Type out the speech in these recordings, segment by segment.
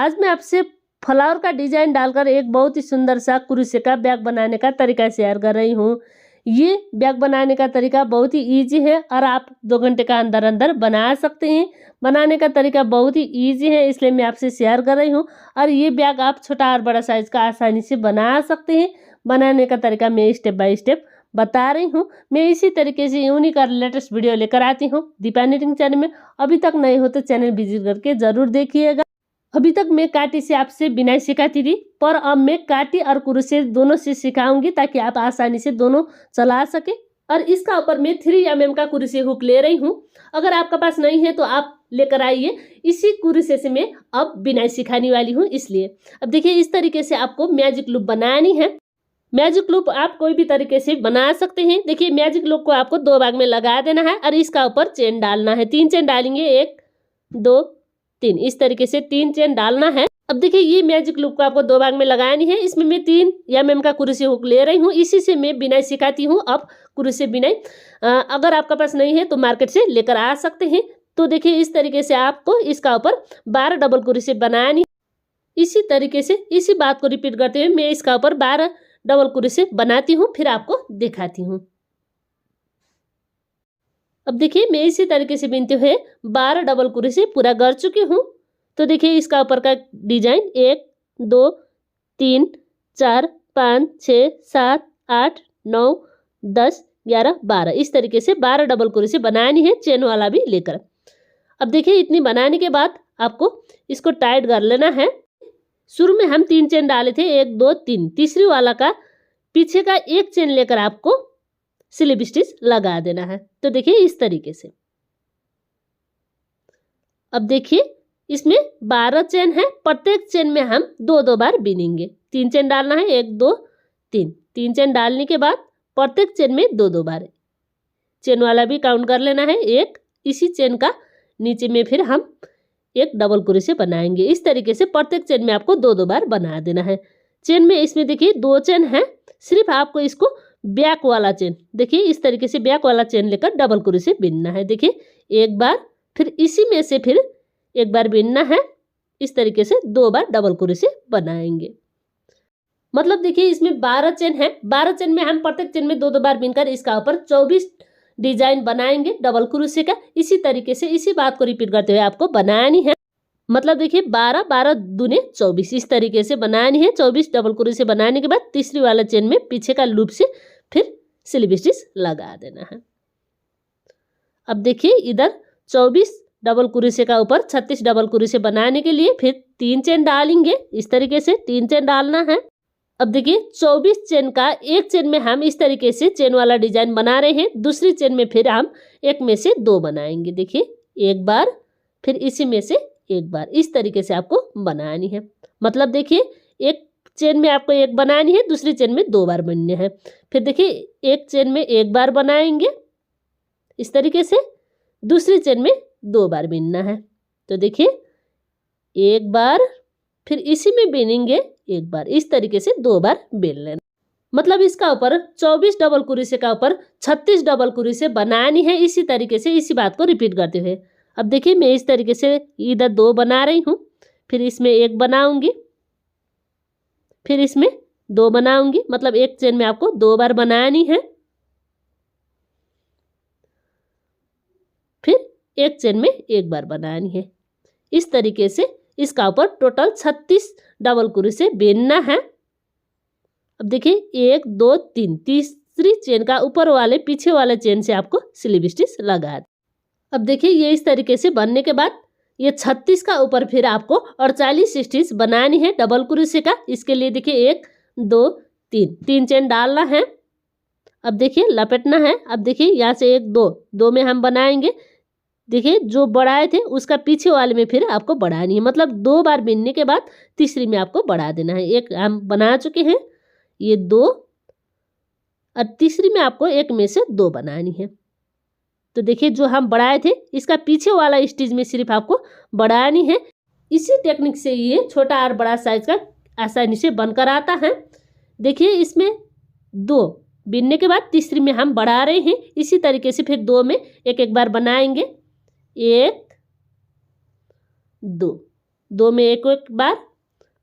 आज मैं आपसे फ्लावर का डिजाइन डालकर एक बहुत ही सुंदर सा क्रोशे का बैग बनाने का तरीका शेयर कर रही हूँ। ये बैग बनाने का तरीका बहुत ही इजी है और आप 2 घंटे का अंदर अंदर बना सकते हैं। बनाने का तरीका बहुत ही इजी है, इसलिए मैं आपसे शेयर कर रही हूँ। और ये बैग आप छोटा और बड़ा साइज का आसानी से बना सकते हैं। बनाने का तरीका मैं स्टेप बाय स्टेप बता रही हूँ। मैं इसी तरीके से यूनिक और लेटेस्ट वीडियो लेकर आती हूँ दीपा निटिंग चैनल में। अभी तक नए हो तो चैनल विजिट करके जरूर देखिएगा। अभी तक मैं काटी से आपसे बिनाई सिखाती थी, पर अब मैं काटी और क्रोशे दोनों से सिखाऊंगी ताकि आप आसानी से दोनों चला सके। और इसका ऊपर मैं 3 mm का क्रोशे हुक ले रही हूँ। अगर आपके पास नहीं है तो आप लेकर आइए। इसी क्रोशे से मैं अब बिनाई सिखाने वाली हूँ, इसलिए अब देखिए इस तरीके से आपको मैजिक लूप बनानी है। मैजिक लूप आप कोई भी तरीके से बना सकते हैं। देखिए मैजिक लूप को आपको 2 भाग में लगा देना है और इसका ऊपर चेन डालना है। 3 चेन डालेंगे, 1 2 3, इस तरीके से 3 चेन डालना है। अब देखिए ये मैजिक लूप को आपको 2 भाग में लगानी है। इसमें मैं 3 mm का क्रोशे हुक ले रही हूँ। इसी से मैं बिनाई सिखाती हूँ। अब क्रोशे बिनाई अगर आपका पास नहीं है तो मार्केट से लेकर आ सकते हैं। तो देखिए इस तरीके से आपको इसका ऊपर 12 डबल क्रोशे बनानी। इसी तरीके से इसी बात को रिपीट करते हुए मैं इसका ऊपर 12 डबल क्रोशे बनाती हूँ, फिर आपको दिखाती हूँ। अब देखिए मैं इसी तरीके से बिनते हुए 12 डबल क्रोशे पूरा कर चुकी हूँ। तो देखिए इसका ऊपर का डिजाइन 1 2 3 4 5 6 7 8 9 10 11 12, इस तरीके से 12 डबल क्रोशे बनानी है, चेन वाला भी लेकर। अब देखिए इतनी बनाने के बाद आपको इसको टाइट कर लेना है। शुरू में हम 3 चेन डाले थे, 1 2 3, तीसरी वाला का पीछे का 1 चेन लेकर आपको स्लिप स्टिच लगा देना है। तो देखिए इस तरीके से। अब देखिए इसमें 12 चेन है, प्रत्येक चेन में हम 2 बार बिनेंगे। 3 चेन डालना है, 1 2 3, 3 चेन डालने के बाद प्रत्येक चेन में 2 बार चेन वाला भी काउंट कर लेना है। एक इसी चेन का नीचे में फिर हम एक डबल क्रोशे बनाएंगे। इस तरीके से प्रत्येक चेन में आपको 2 बार बना देना है। चेन में इसमें देखिए 2 चेन है, सिर्फ आपको इसको बैक वाला चेन, देखिए इस तरीके से बैक वाला चेन लेकर डबल क्रोशे बिनना है। देखिए एक बार, फिर इसी में से फिर एक बार बिनना है। इस तरीके से 2 बार डबल क्रोशे बनाएंगे। मतलब देखिए इसमें 12 चेन है, 12 चेन में हम प्रत्येक चेन में 2 बार बिनकर इसका ऊपर 24 डिजाइन बनाएंगे डबल क्रोशे का। इसी तरीके से इसी बात को रिपीट करते हुए आपको बनानी है। मतलब देखिए 12 12 दूने 24, इस तरीके से बनानी है। 24 डबल क्रोशे बनाने के बाद तीसरी वाला चेन में पीछे का लूप से फिर स्लिप स्टिच लगा देना है। अब देखिए इधर 24 डबल क्रोशे का ऊपर 36 डबल क्रोशे बनाने के लिए फिर 3 चेन डालेंगे। इस तरीके से 3 चेन डालना है। अब देखिए 24 चेन का एक चेन में हम इस तरीके से चेन वाला डिजाइन बना रहे हैं। दूसरी चेन में फिर हम एक में से 2 बनाएंगे। देखिए एक बार, फिर इसी में से एक बार, इस तरीके से आपको बनानी है। मतलब देखिए एक चेन में आपको 1 बनानी है, दूसरी चेन में 2 बार बनने हैं। फिर देखिए एक चेन में 1 बार बनाएंगे इस तरीके से, दूसरी चेन में 2 बार बिनना है। तो देखिए एक बार, फिर इसी में बिनेंगे 1 बार, इस तरीके से 2 बार बिन लेना। मतलब इसका ऊपर 24 डबल क्रोशे का ऊपर 36 डबल क्रोशे बनानी है। इसी तरीके से इसी बात को रिपीट करते हुए अब देखिए मैं इस तरीके से इधर 2 बना रही हूँ, फिर इसमें 1 बनाऊंगी, फिर इसमें 2 बनाऊंगी। मतलब एक चेन में आपको 2 बार बनानी है, फिर एक चेन में 1 बार बनानी है। इस तरीके से इसका ऊपर टोटल 36 डबल क्रोशे बिनना है। अब देखिए 1 2 3, तीसरी चेन का ऊपर वाले पीछे वाले चेन से आपको स्लिप स्टिच लगा दे। अब देखिए ये इस तरीके से बनने के बाद ये 36 का ऊपर फिर आपको 48 स्टिच बनानी है डबल क्रोशे का। इसके लिए देखिए 1 2 3, 3 चेन डालना है। अब देखिए लपेटना है। अब देखिए यहाँ से 1 2, 2 में हम बनाएंगे। देखिए जो बढ़ाए थे उसका पीछे वाले में फिर आपको बढ़ानी है। मतलब 2 बार बिनने के बाद तीसरी में आपको बढ़ा देना है। एक हम बना चुके हैं, ये 2, और तीसरी में आपको एक में से 2 बनानी है। तो देखिए जो हम बढ़ाए थे इसका पीछे वाला स्टिच में सिर्फ आपको बढ़ानी है। इसी टेक्निक से ये छोटा और बड़ा साइज का आसानी से बनकर आता है। देखिए इसमें 2 बिनने के बाद तीसरी में हम बढ़ा रहे हैं। इसी तरीके से फिर 2 में एक एक बार बनाएंगे, 1 2, 2 में एक एक बार,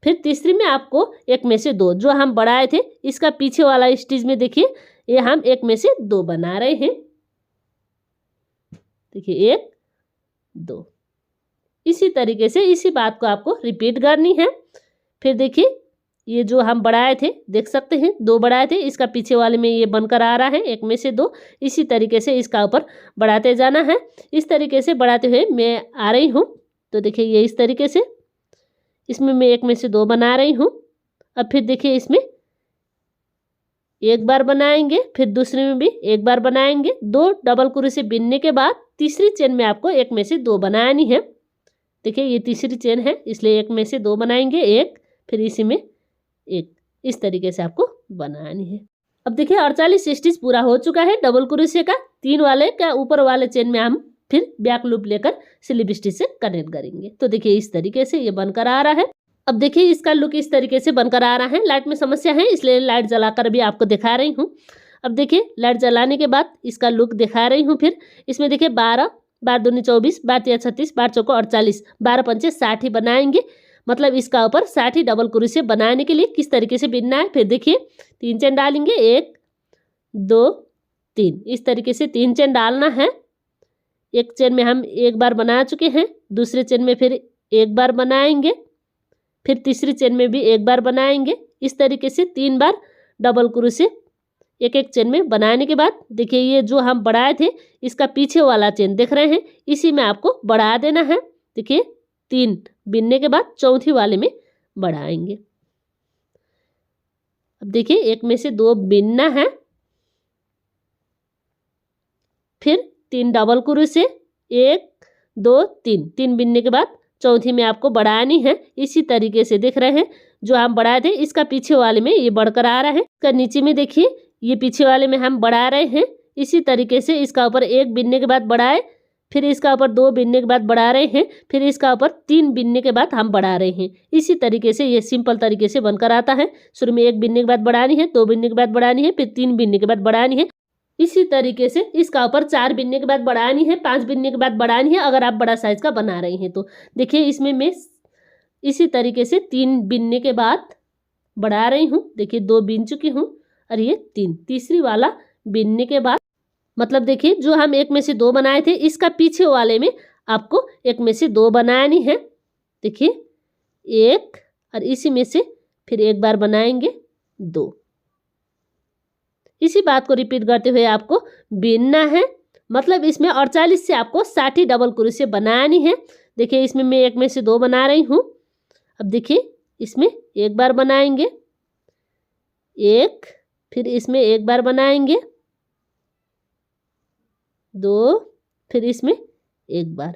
फिर तीसरी में आपको 1 में से 2, जो हम बढ़ाए थे इसका पीछे वाला स्टिच में देखिए ये हम 1 में से 2 बना रहे हैं। देखिए 1 2, इसी तरीके से इसी बात को आपको रिपीट करनी है। फिर देखिए ये जो हम बढ़ाए थे देख सकते हैं 2 बढ़ाए थे, इसका पीछे वाले में ये बनकर आ रहा है 1 में से 2, इसी तरीके से इसका ऊपर बढ़ाते जाना है। इस तरीके से बढ़ाते हुए मैं आ रही हूँ। तो देखिए ये इस तरीके से इसमें मैं 1 में से 2 बना रही हूँ। अब फिर देखिए इसमें एक बार बनाएंगे, फिर दूसरे में भी एक बार बनाएंगे। 2 डबल क्रोशे बिनने के बाद तीसरी चेन में आपको 1 में से 2 बनानी है। देखिए ये तीसरी चेन है इसलिए 1 में से 2 बनाएंगे, 1 फिर इसी में 1, इस तरीके से आपको बनानी है। अब देखिए 48 स्टिच पूरा हो चुका है डबल क्रोशे का। 3 वाले का ऊपर वाले चेन में हम फिर बैक लूप लेकर स्लिप स्टिच से कनेक्ट करेंगे। तो देखिए इस तरीके से ये बनकर आ रहा है। अब देखिए इसका लुक इस तरीके से बनकर आ रहा है। लाइट में समस्या है इसलिए लाइट जलाकर भी आपको दिखा रही हूँ। अब देखिए लाइट जलाने के बाद इसका लुक दिखा रही हूँ। फिर इसमें देखिए 12 12 दूनी 24, 12 तिया 36, 12 चौको 48, 12 पंचे 60 ही बनाएंगे। मतलब इसका ऊपर 60 डबल क्रोशे बनाने के लिए किस तरीके से बिनना है। फिर देखिए 3 चेन डालेंगे, 1 2 3, इस तरीके से 3 चेन डालना है। एक चेन में हम एक बार बना चुके हैं, दूसरे चेन में फिर एक बार बनाएंगे, फिर तीसरी चेन में भी एक बार बनाएंगे। इस तरीके से 3 बार डबल क्रोशे एक एक चेन में बनाने के बाद देखिए ये जो हम बढ़ाए थे इसका पीछे वाला चेन देख रहे हैं, इसी में आपको बढ़ा देना है। देखिए 3 बिनने के बाद चौथी वाले में बढ़ाएंगे। अब देखिए 1 में से 2 बिनना है, फिर 3 डबल क्रोशे 1 2 3, 3 बिनने के बाद चौथी में आपको बढ़ानी है। इसी तरीके से देख रहे हैं जो हम बढ़ाए थे इसका पीछे वाले में ये बढ़कर आ रहा है। इसका नीचे में देखिए ये पीछे वाले में हम बढ़ा रहे हैं। इसी तरीके से इसका ऊपर 1 बिनने के बाद बढ़ाए, फिर इसका ऊपर 2 बिनने के बाद बढ़ा रहे हैं, फिर इसका ऊपर 3 बिनने के बाद हम बढ़ा रहे हैं। इसी तरीके से ये सिंपल तरीके से बनकर आता है। शुरू में 1 बिनने के बाद बढ़ानी है, 2 बिनने के बाद बढ़ानी है, फिर 3 बिनने के बाद बढ़ानी है। इसी तरीके से इसका ऊपर 4 बिनने के बाद बढ़ानी है, 5 बिनने के बाद बढ़ानी है अगर आप बड़ा साइज का बना रहे हैं तो। देखिए इसमें मैं इसी तरीके से 3 बिनने के बाद बढ़ा रही हूँ। देखिए 2 बिन चुकी हूँ और ये 3, तीसरी वाला बिनने के बाद मतलब देखिए जो हम 1 में से 2 बनाए थे इसका पीछे वाले में आपको 1 में से 2 बनानी है। देखिए 1 और इसी में से फिर एक बार बनाएंगे 2। इसी बात को रिपीट करते हुए आपको बिनना है। मतलब इसमें 48 से आपको 60 डबल क्रोशे बनानी है। देखिए इसमें मैं 1 में से 2 बना रही हूँ। अब देखिए इसमें एक बार बनाएंगे, 1 फिर इसमें एक बार बनाएंगे, 2 फिर इसमें एक बार।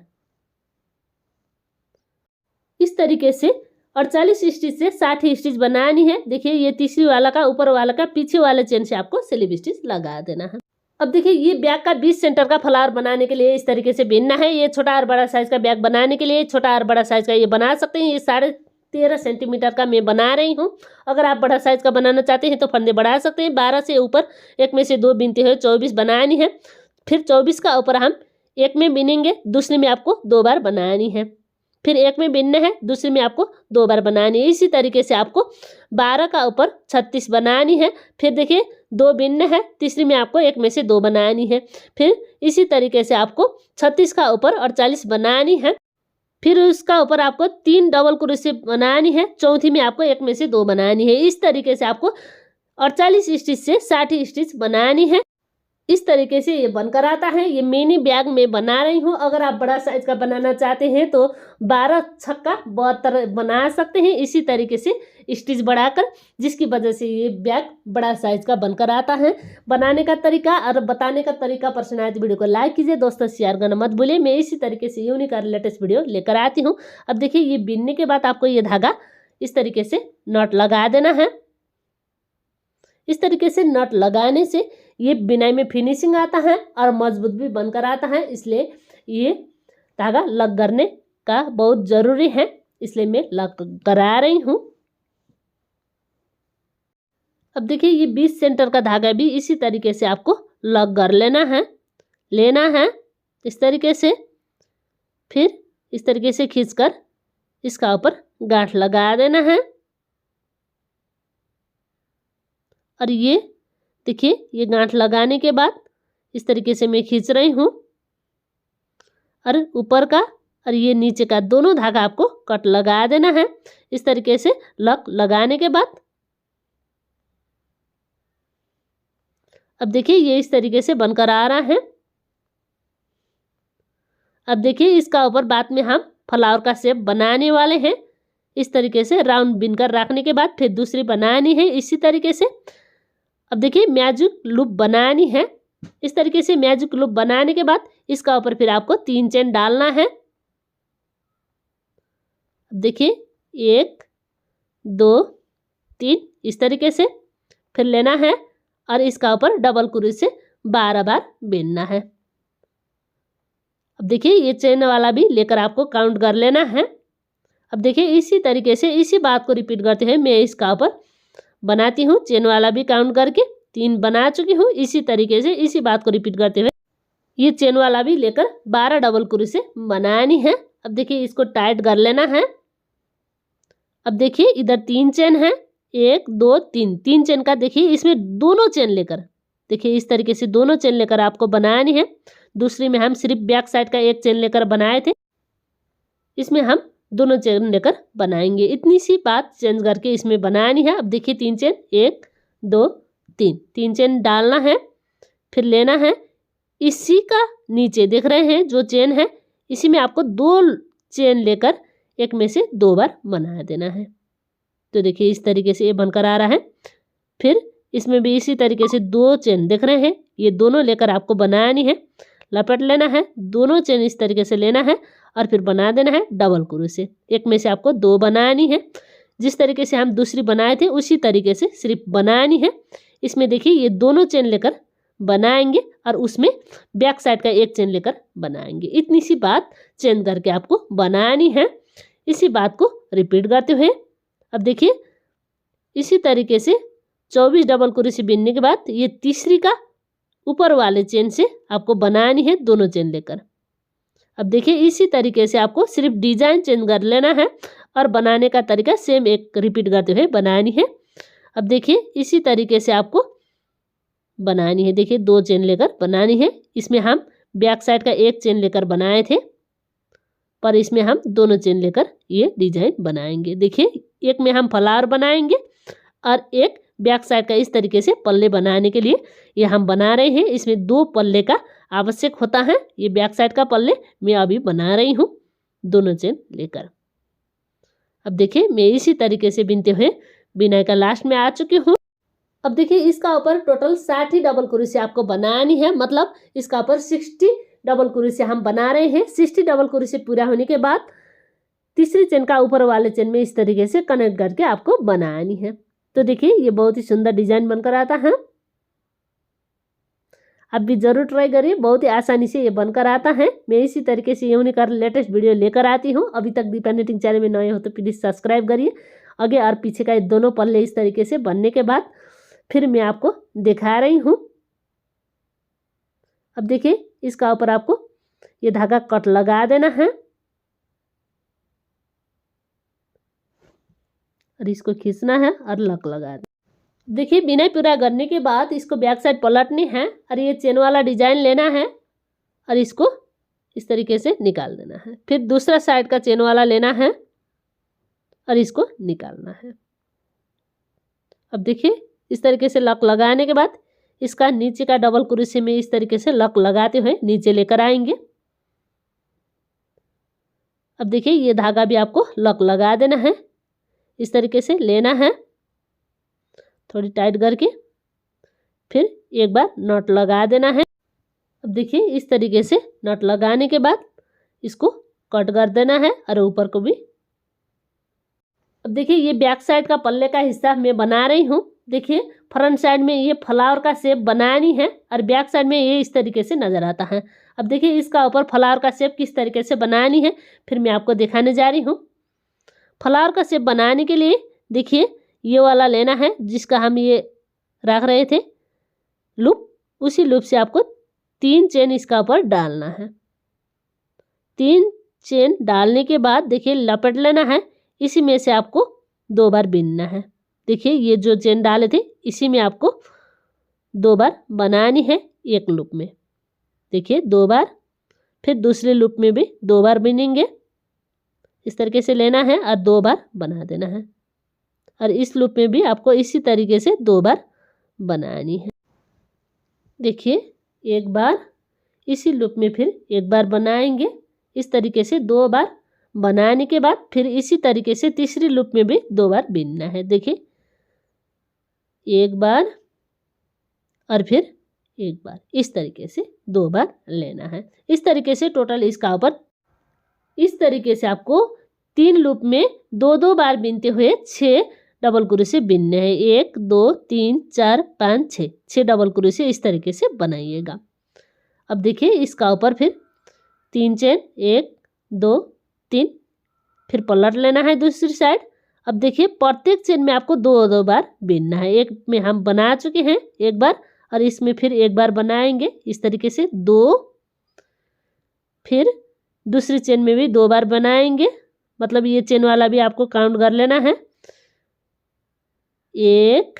इस तरीके से 48 स्टिच से 60 स्टिच बनानी है। देखिए ये तीसरी वाला का ऊपर वाला का पीछे वाले चेन से आपको स्लिप स्टिच लगा देना है। अब देखिए ये बैग का 20 सेंटर का फ्लावर बनाने के लिए इस तरीके से बिनना है। ये छोटा और बड़ा साइज का बैग बनाने के लिए छोटा और बड़ा साइज का ये बना सकते हैं। ये 13.5 सेंटीमीटर का मैं बना रही हूँ। अगर आप बड़ा साइज का बनाना चाहते हैं तो फंदे बढ़ा सकते हैं। 12 से ऊपर 1 में से 2 बिनते हुए 24 बनानी है। फिर 24 का ऊपर हम 1 में बिनेंगे, दूसरे में आपको 2 बार बनानी है। फिर 1 में बिनना है, दूसरे में आपको 2 बार बनानी है। इसी तरीके से आपको 12 का ऊपर 36 बनानी है। फिर देखिए 2 बिनना है, तीसरी में आपको 1 में से 2 बनानी है। फिर इसी तरीके से आपको 36 का ऊपर 48 बनानी है। फिर उसका ऊपर आपको 3 डबल क्रोशे बनानी है, चौथी में आपको 1 में से 2 बनानी है। इस तरीके से आपको 48 स्टिच से 60 स्टिच बनानी है। इस तरीके से ये बनकर आता है। ये मिनी बैग में बना रही हूँ। अगर आप बड़ा साइज का बनाना चाहते हैं तो 12 छक्का 72 बना सकते हैं इसी तरीके से स्टिच बढ़ाकर, जिसकी वजह से ये बैग बड़ा साइज का बनकर आता है। बनाने का तरीका और बताने का तरीका पसंद आए तो वीडियो को लाइक कीजिए, दोस्तों शेयर करना मत भूलिए। मैं इसी तरीके से यूनिक और लेटेस्ट वीडियो लेकर आती हूँ। अब देखिए ये बिनने के बाद आपको ये धागा इस तरीके से नॉट लगा देना है। इस तरीके से नट लगाने से ये बिनाई में फिनिशिंग आता है और मजबूत भी बनकर आता है। इसलिए ये धागा लग करने का बहुत ज़रूरी है, इसलिए मैं लग करा रही हूँ। अब देखिए ये 20 सेंटर का धागा भी इसी तरीके से आपको लग कर लेना है इस तरीके से। फिर इस तरीके से खींचकर इसका ऊपर गांठ लगा देना है। और ये देखिए, ये गांठ लगाने के बाद इस तरीके से मैं खींच रही हूँ और ऊपर का और ये नीचे का दोनों धागा आपको कट लगा देना है। इस तरीके से लक लगाने के बाद अब देखिए ये इस तरीके से बनकर आ रहा है। अब देखिए इसका ऊपर बाद में हम फ्लावर का शेप बनाने वाले हैं। इस तरीके से राउंड बिनकर रखने के बाद फिर दूसरी बनानी है इसी तरीके से। अब देखिए मैजिक लूप बनानी है। इस तरीके से मैजिक लूप बनाने के बाद इसका ऊपर फिर आपको 3 चेन डालना है। देखिए 1 2 3 इस तरीके से फिर लेना है और इसका ऊपर डबल क्रोशे से 12 बार बिनना है। अब देखिए ये चेन वाला भी लेकर आपको काउंट कर लेना है। अब देखिए इसी तरीके से इसी बात को रिपीट करते हुए मैं इसका ऊपर बनाती हूँ। चेन वाला भी काउंट करके 3 बना चुकी हूँ। इसी तरीके से इसी बात को रिपीट करते हुए ये चेन वाला भी लेकर 12 डबल क्रोशे बनानी है। अब देखिए इसको टाइट कर लेना है। अब देखिए इधर 3 चेन है, 1 2 3 3 चेन का देखिए इसमें दोनों चेन लेकर देखिए इस तरीके से दोनों चेन लेकर आपको बनानी है। दूसरी में हम सिर्फ बैक साइड का एक चेन लेकर बनाए थे, इसमें हम दोनों चेन लेकर बनाएंगे। इतनी सी बात चेंज करके इसमें बनानी है। अब देखिए 3 चेन 1 2 3 3 चेन डालना है। फिर लेना है इसी का नीचे देख रहे हैं जो चेन है, इसी में आपको 2 चेन लेकर एक में से 2 बार बना देना है। तो देखिए इस तरीके से ये बनकर आ रहा है। फिर इसमें भी इसी तरीके से 2 चेन देख रहे हैं, ये दोनों लेकर आपको बनानी है। लपेट लेना है, दोनों चेन इस तरीके से लेना है और फिर बना देना है डबल क्रोशे। एक में से आपको 2 बनानी है। जिस तरीके से हम दूसरी बनाए थे उसी तरीके से सिर्फ बनानी है। इसमें देखिए ये दोनों चेन लेकर बनाएंगे और उसमें बैक साइड का एक चेन लेकर बनाएंगे। इतनी सी बात चेंज करके आपको बनानी है। इसी बात को रिपीट करते हुए अब देखिए इसी तरीके से 24 डबल क्रोशे बिनने के बाद ये तीसरी का ऊपर वाले चेन से आपको बनानी है दोनों चेन लेकर। अब देखिए इसी तरीके से आपको सिर्फ डिजाइन चेंज कर लेना है और बनाने का तरीका सेम एक रिपीट करते हुए बनानी है। अब देखिए इसी तरीके से आपको बनानी है। देखिए 2 चेन लेकर बनानी है। इसमें हम बैक साइड का एक चेन लेकर बनाए थे, पर इसमें हम दोनों चेन लेकर ये डिजाइन बनाएंगे। देखिए एक में हम फ्लावर बनाएंगे और एक बैक साइड का इस तरीके से पल्ले बनाने के लिए ये हम बना रहे हैं। इसमें 2 पल्ले का आवश्यक होता है। ये बैक साइड का पल्ले मैं अभी बना रही हूँ दोनों चेन लेकर। अब देखिए मैं इसी तरीके से बिनते हुए बिनाई का लास्ट में आ चुकी हूँ। अब देखिए इसका ऊपर टोटल 60 डबल क्रोशे आपको बनानी है, मतलब इसका ऊपर 60 डबल क्रोशे हम बना रहे हैं। 60 डबल क्रोशे पूरा होने के बाद तीसरी चेन का ऊपर वाले चेन में इस तरीके से कनेक्ट करके आपको बनानी है। तो देखिए ये बहुत ही सुंदर डिजाइन बनकर आता है। आप भी जरूर ट्राई करिए, बहुत ही आसानी से ये बनकर आता है। मैं इसी तरीके से यूनिक और लेटेस्ट वीडियो लेकर आती हूँ। अभी तक दीपा निटिंग चैनल में नए हो तो प्लीज़ सब्सक्राइब करिए। आगे और पीछे का ये दोनों पल्ले इस तरीके से बनने के बाद फिर मैं आपको दिखा रही हूँ। अब देखिए इसका ऊपर आपको ये धागा कट लगा देना है और इसको खींचना है और लक लगा देना। देखिए बिनाई पूरा करने के बाद इसको बैक साइड पलटनी है और ये चेन वाला डिजाइन लेना है और इसको इस तरीके से निकाल देना है। फिर दूसरा साइड का चेन वाला लेना है और इसको निकालना है। अब देखिए इस तरीके से लक लगाने के बाद इसका नीचे का डबल क्रोशे में इस तरीके से लक लगाते हुए नीचे लेकर आएंगे। अब देखिए ये धागा भी आपको लक लगा देना है, इस तरीके से लेना है थोड़ी टाइट करके, फिर एक बार नॉट लगा देना है। अब देखिए इस तरीके से नॉट लगाने के बाद इसको कट कर देना है और ऊपर को भी। अब देखिए ये बैक साइड का पल्ले का हिस्सा मैं बना रही हूँ। देखिए फ्रंट साइड में ये फ्लावर का शेप बनानी है और बैक साइड में ये इस तरीके से नजर आता है। अब देखिए इसका ऊपर फ्लावर का शेप किस तरीके से बनानी है फिर मैं आपको दिखाने जा रही हूँ। फ्लावर का शेप बनाने के लिए देखिए ये वाला लेना है जिसका हम ये रख रहे थे लूप, उसी लूप से आपको 3 चेन इसका ऊपर डालना है। 3 चेन डालने के बाद देखिए लपेट लेना है, इसी में से आपको 2 बार बीनना है। देखिए ये जो चेन डाले थे इसी में आपको 2 बार बनानी है एक लूप में। देखिए 2 बार, फिर दूसरे लूप में भी 2 बार बीनेंगे, इस तरीके से लेना है और 2 बार बना देना है। और इस लूप में भी आपको इसी तरीके से 2 बार बनानी है। देखिए एक बार, इसी लूप में फिर एक बार बनाएंगे, इस तरीके से 2 बार बनाने के बाद फिर इसी तरीके से तीसरी लूप में भी 2 बार बीनना है। देखिए एक बार और फिर एक बार, इस तरीके से 2 बार लेना है। इस तरीके से टोटल इसका ऊपर इस तरीके से आपको 3 लूप में 2-2 बार बीनते हुए 6 डबल क्रोशे बीनने हैं। 1 2 3 4 5 6 6 डबल क्रोशे इस तरीके से बनाइएगा। अब देखिए इसका ऊपर फिर 3 चेन 1 2 3, फिर पलट लेना है दूसरी साइड। अब देखिए प्रत्येक चेन में आपको 2-2 बार बीनना है। एक में हम बना चुके हैं एक बार, और इसमें फिर एक बार बनाएंगे इस तरीके से 2, फिर दूसरी चेन में भी 2 बार बनाएंगे, मतलब ये चेन वाला भी आपको काउंट कर लेना है। 1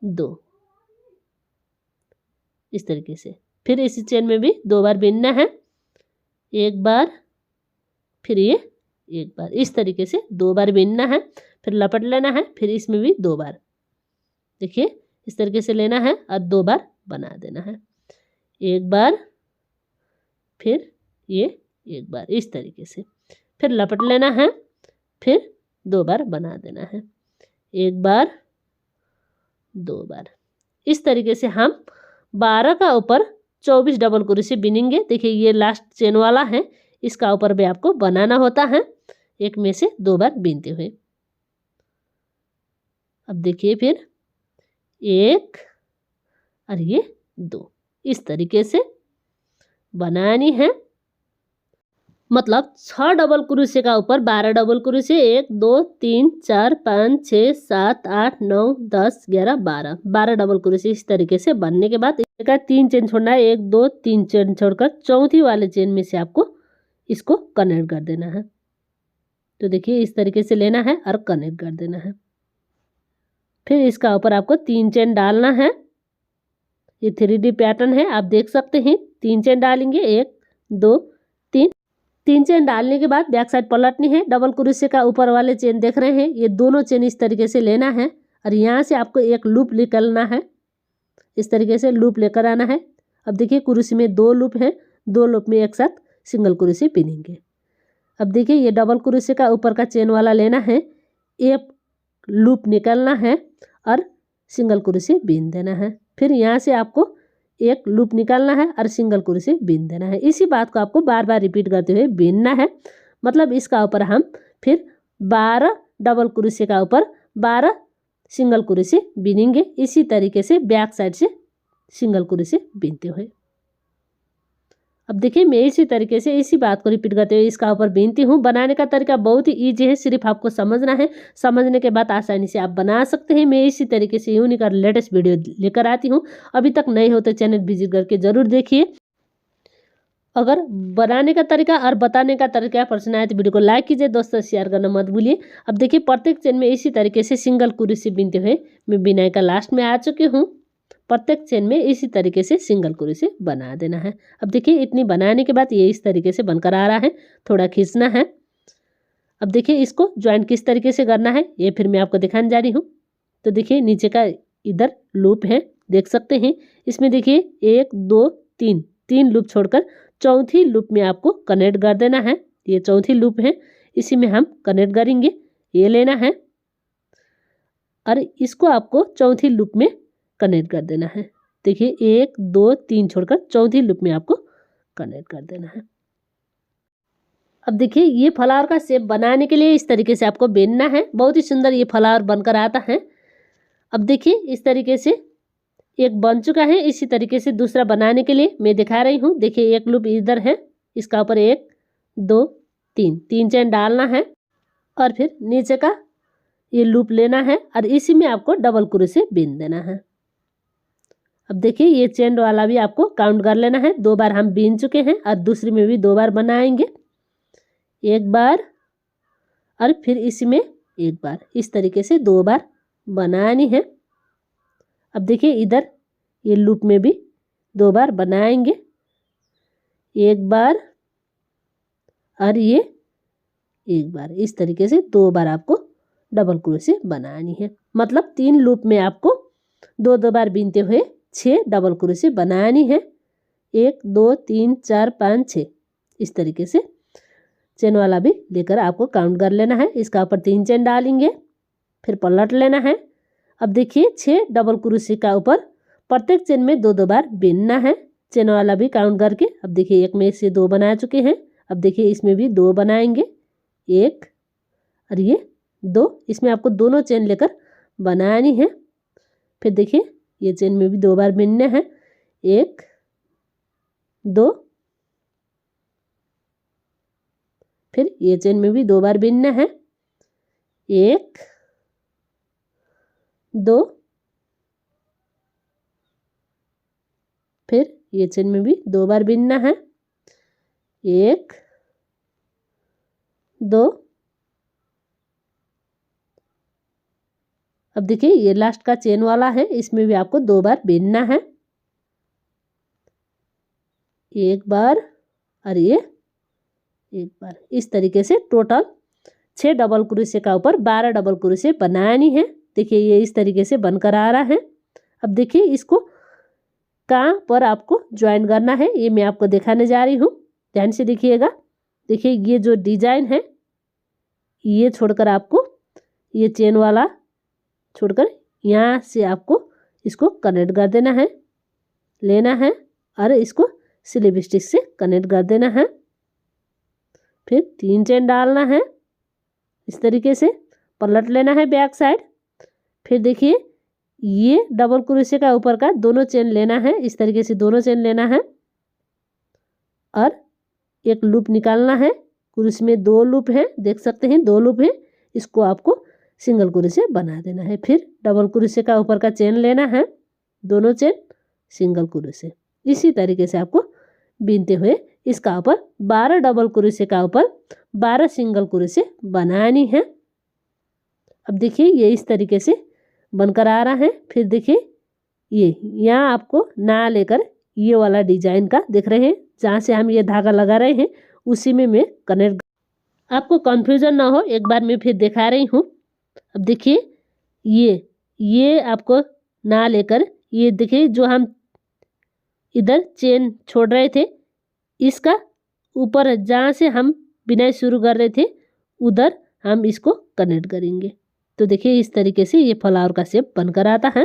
2 इस तरीके से, फिर इसी चेन में भी 2 बार बीनना है, एक बार फिर ये एक बार, इस तरीके से 2 बार बीनना है, फिर लपट लेना है, फिर इसमें भी 2 बार। देखिए इस तरीके से लेना है और 2 बार बना देना है, एक बार फिर ये एक बार, इस तरीके से फिर लपट लेना है, फिर 2 बार बना देना है, एक बार 2 बार। इस तरीके से हम 12 का ऊपर 24 डबल क्रोशे बीनेंगे। देखिए ये लास्ट चेन वाला है, इसका ऊपर भी आपको बनाना होता है एक में से 2 बार बीनते हुए। अब देखिए फिर 1 और ये 2, इस तरीके से बनानी है। मतलब 6 डबल क्रोशे का ऊपर 12 डबल क्रोशे, 1 2 3 4 5 6 7 8 9 10 11 12 12 डबल क्रोशे इस तरीके से बनने के बाद एक 3 चेन छोड़ना है। 1 2 3 चेन छोड़कर चौथी वाले चेन में से आपको इसको कनेक्ट कर देना है। तो देखिए इस तरीके से लेना है और कनेक्ट कर देना है। फिर इसका ऊपर आपको 3 चेन डालना है। ये 3D पैटर्न है, आप देख सकते हैं। 3 चेन डालेंगे, 1 2 3 3 चेन डालने के बाद बैक साइड पलटनी है। डबल क्रोशे का ऊपर वाले चेन देख रहे हैं, ये दोनों चेन इस तरीके से लेना है और यहाँ से आपको एक लूप निकलना है। इस तरीके से लूप लेकर आना है। अब देखिए क्रोशे में 2 लूप हैं, 2 लूप में एक साथ सिंगल क्रोशे बीनेंगे। अब देखिए ये डबल क्रोशे का ऊपर का चेन वाला लेना है, एक लूप निकलना है और सिंगल क्रोशे बीन देना है। फिर यहाँ से आपको एक लूप निकालना है और सिंगल क्रोशे बीन देना है। इसी बात को आपको बार बार रिपीट करते हुए बीनना है। मतलब इसका ऊपर हम फिर 12 डबल क्रोशे का ऊपर 12 सिंगल क्रोशे बीनेंगे। इसी तरीके से बैक साइड से सिंगल क्रोशे बीनते हुए। अब देखिए मैं इसी तरीके से इसी बात को रिपीट करते हुए इसका ऊपर बीनती हूँ। बनाने का तरीका बहुत ही ईजी है, सिर्फ आपको समझना है। समझने के बाद आसानी से आप बना सकते हैं। मैं इसी तरीके से यूनिक और लेटेस्ट वीडियो लेकर आती हूँ। अभी तक नए हो तो चैनल विजिट करके ज़रूर देखिए। अगर बनाने का तरीका और बताने का तरीका पसंद आए तो वीडियो को लाइक कीजिए, दोस्तों शेयर करना मत भूलिए। अब देखिए प्रत्येक चेन में इसी तरीके से सिंगल क्रोशे बीनते हुए मैं बिनाई का लास्ट में आ चुकी हूँ। प्रत्येक चेन में इसी तरीके से सिंगल क्रोशे बना देना है। अब देखिए इतनी बनाने के बाद ये इस तरीके से बनकर आ रहा है, थोड़ा खींचना है। अब देखिए इसको ज्वाइंट किस तरीके से करना है ये फिर मैं आपको दिखाने जा रही हूँ। तो देखिए नीचे का इधर लूप है, देख सकते हैं। इसमें देखिए 1 2 3 3 लूप छोड़कर चौथी लूप में आपको कनेक्ट कर देना है। ये चौथी लूप है, इसी में हम कनेक्ट करेंगे। ये लेना है और इसको आपको चौथी लूप में कनेक्ट कर देना है। देखिए 1 2 3 छोड़कर चौथी लूप में आपको कनेक्ट कर देना है। अब देखिए ये फ्लावर का शेप बनाने के लिए इस तरीके से आपको बेनना है। बहुत ही सुंदर ये फ्लावर बनकर आता है। अब देखिए इस तरीके से एक बन चुका है। इसी तरीके से दूसरा बनाने के लिए मैं दिखा रही हूँ। देखिए एक लूप इधर है, इसका ऊपर 1 2 3 3 चेन डालना है और फिर नीचे का ये लूप लेना है और इसी में आपको डबल क्रोशे बीन देना है। अब देखिए ये चेन वाला भी आपको काउंट कर लेना है। 2 बार हम बीन चुके हैं और दूसरी में भी 2 बार बनाएंगे। एक बार और फिर इसमें एक बार, इस तरीके से 2 बार बनानी है। अब देखिए इधर ये लूप में भी 2 बार बनाएंगे, एक बार और ये एक बार, इस तरीके से 2 बार आपको डबल क्रोशे बनानी है। मतलब 3 लूप में आपको 2-2 बार बीनते हुए 6 डबल क्रोशे बनानी है। 1 2 3 4 5 6, इस तरीके से चेन वाला भी लेकर आपको काउंट कर लेना है। इसका ऊपर 3 चेन डालेंगे, फिर पलट लेना है। अब देखिए 6 डबल क्रोशे का ऊपर प्रत्येक चेन में 2-2 बार बीनना है, चेन वाला भी काउंट करके। अब देखिए एक में से 2 बना चुके हैं। अब देखिए इसमें भी 2 बनाएंगे, 1 और ये 2, इसमें आपको दोनों चेन लेकर बनानी है। फिर देखिए ये चेन में भी 2 बार बीनना है, 1 2, फिर ये चेन में भी 2 बार बीनना है, 1 2, फिर ये चेन में भी 2 बार बीनना है, 1 2। अब देखिए ये लास्ट का चेन वाला है, इसमें भी आपको 2 बार बीनना है, एक बार और ये एक बार। इस तरीके से टोटल 6 डबल क्रोशे का ऊपर 12 डबल क्रोशे बनानी है। देखिए ये इस तरीके से बनकर आ रहा है। अब देखिए इसको कहाँ पर आपको ज्वाइन करना है ये मैं आपको दिखाने जा रही हूँ, ध्यान से देखिएगा। देखिए ये जो डिजाइन है ये छोड़कर आपको ये चेन वाला छोड़कर यहाँ से आपको इसको कनेक्ट कर देना है, लेना है और इसको स्लिप स्टिक से कनेक्ट कर देना है। फिर 3 चेन डालना है, इस तरीके से पलट लेना है बैक साइड। फिर देखिए ये डबल क्रोशे का ऊपर का दोनों चेन लेना है, इस तरीके से दोनों चेन लेना है और एक लूप निकालना है। क्रोश में 2 लूप हैं, देख सकते हैं 2 लूप हैं, इसको आपको सिंगल क्रोशे बना देना है। फिर डबल क्रोशे का ऊपर का चेन लेना है, दोनों चेन सिंगल क्रोशे। इसी तरीके से आपको बीनते हुए इसका ऊपर 12 डबल क्रोशे का ऊपर 12 सिंगल क्रोशे बनानी है। अब देखिए ये इस तरीके से बनकर आ रहा है। फिर देखिए ये यहाँ आपको ना लेकर ये वाला डिजाइन का देख रहे हैं, जहाँ से हम ये धागा लगा रहे हैं उसी में मैं कनेक्ट, आपको कंफ्यूजन ना हो एक बार मैं फिर दिखा रही हूँ। अब देखिए ये आपको ना लेकर ये देखिए जो हम इधर चेन छोड़ रहे थे इसका ऊपर जहाँ से हम बिनाई शुरू कर रहे थे उधर हम इसको कनेक्ट करेंगे। तो देखिए इस तरीके से ये फ्लावर का शेप बनकर आता है।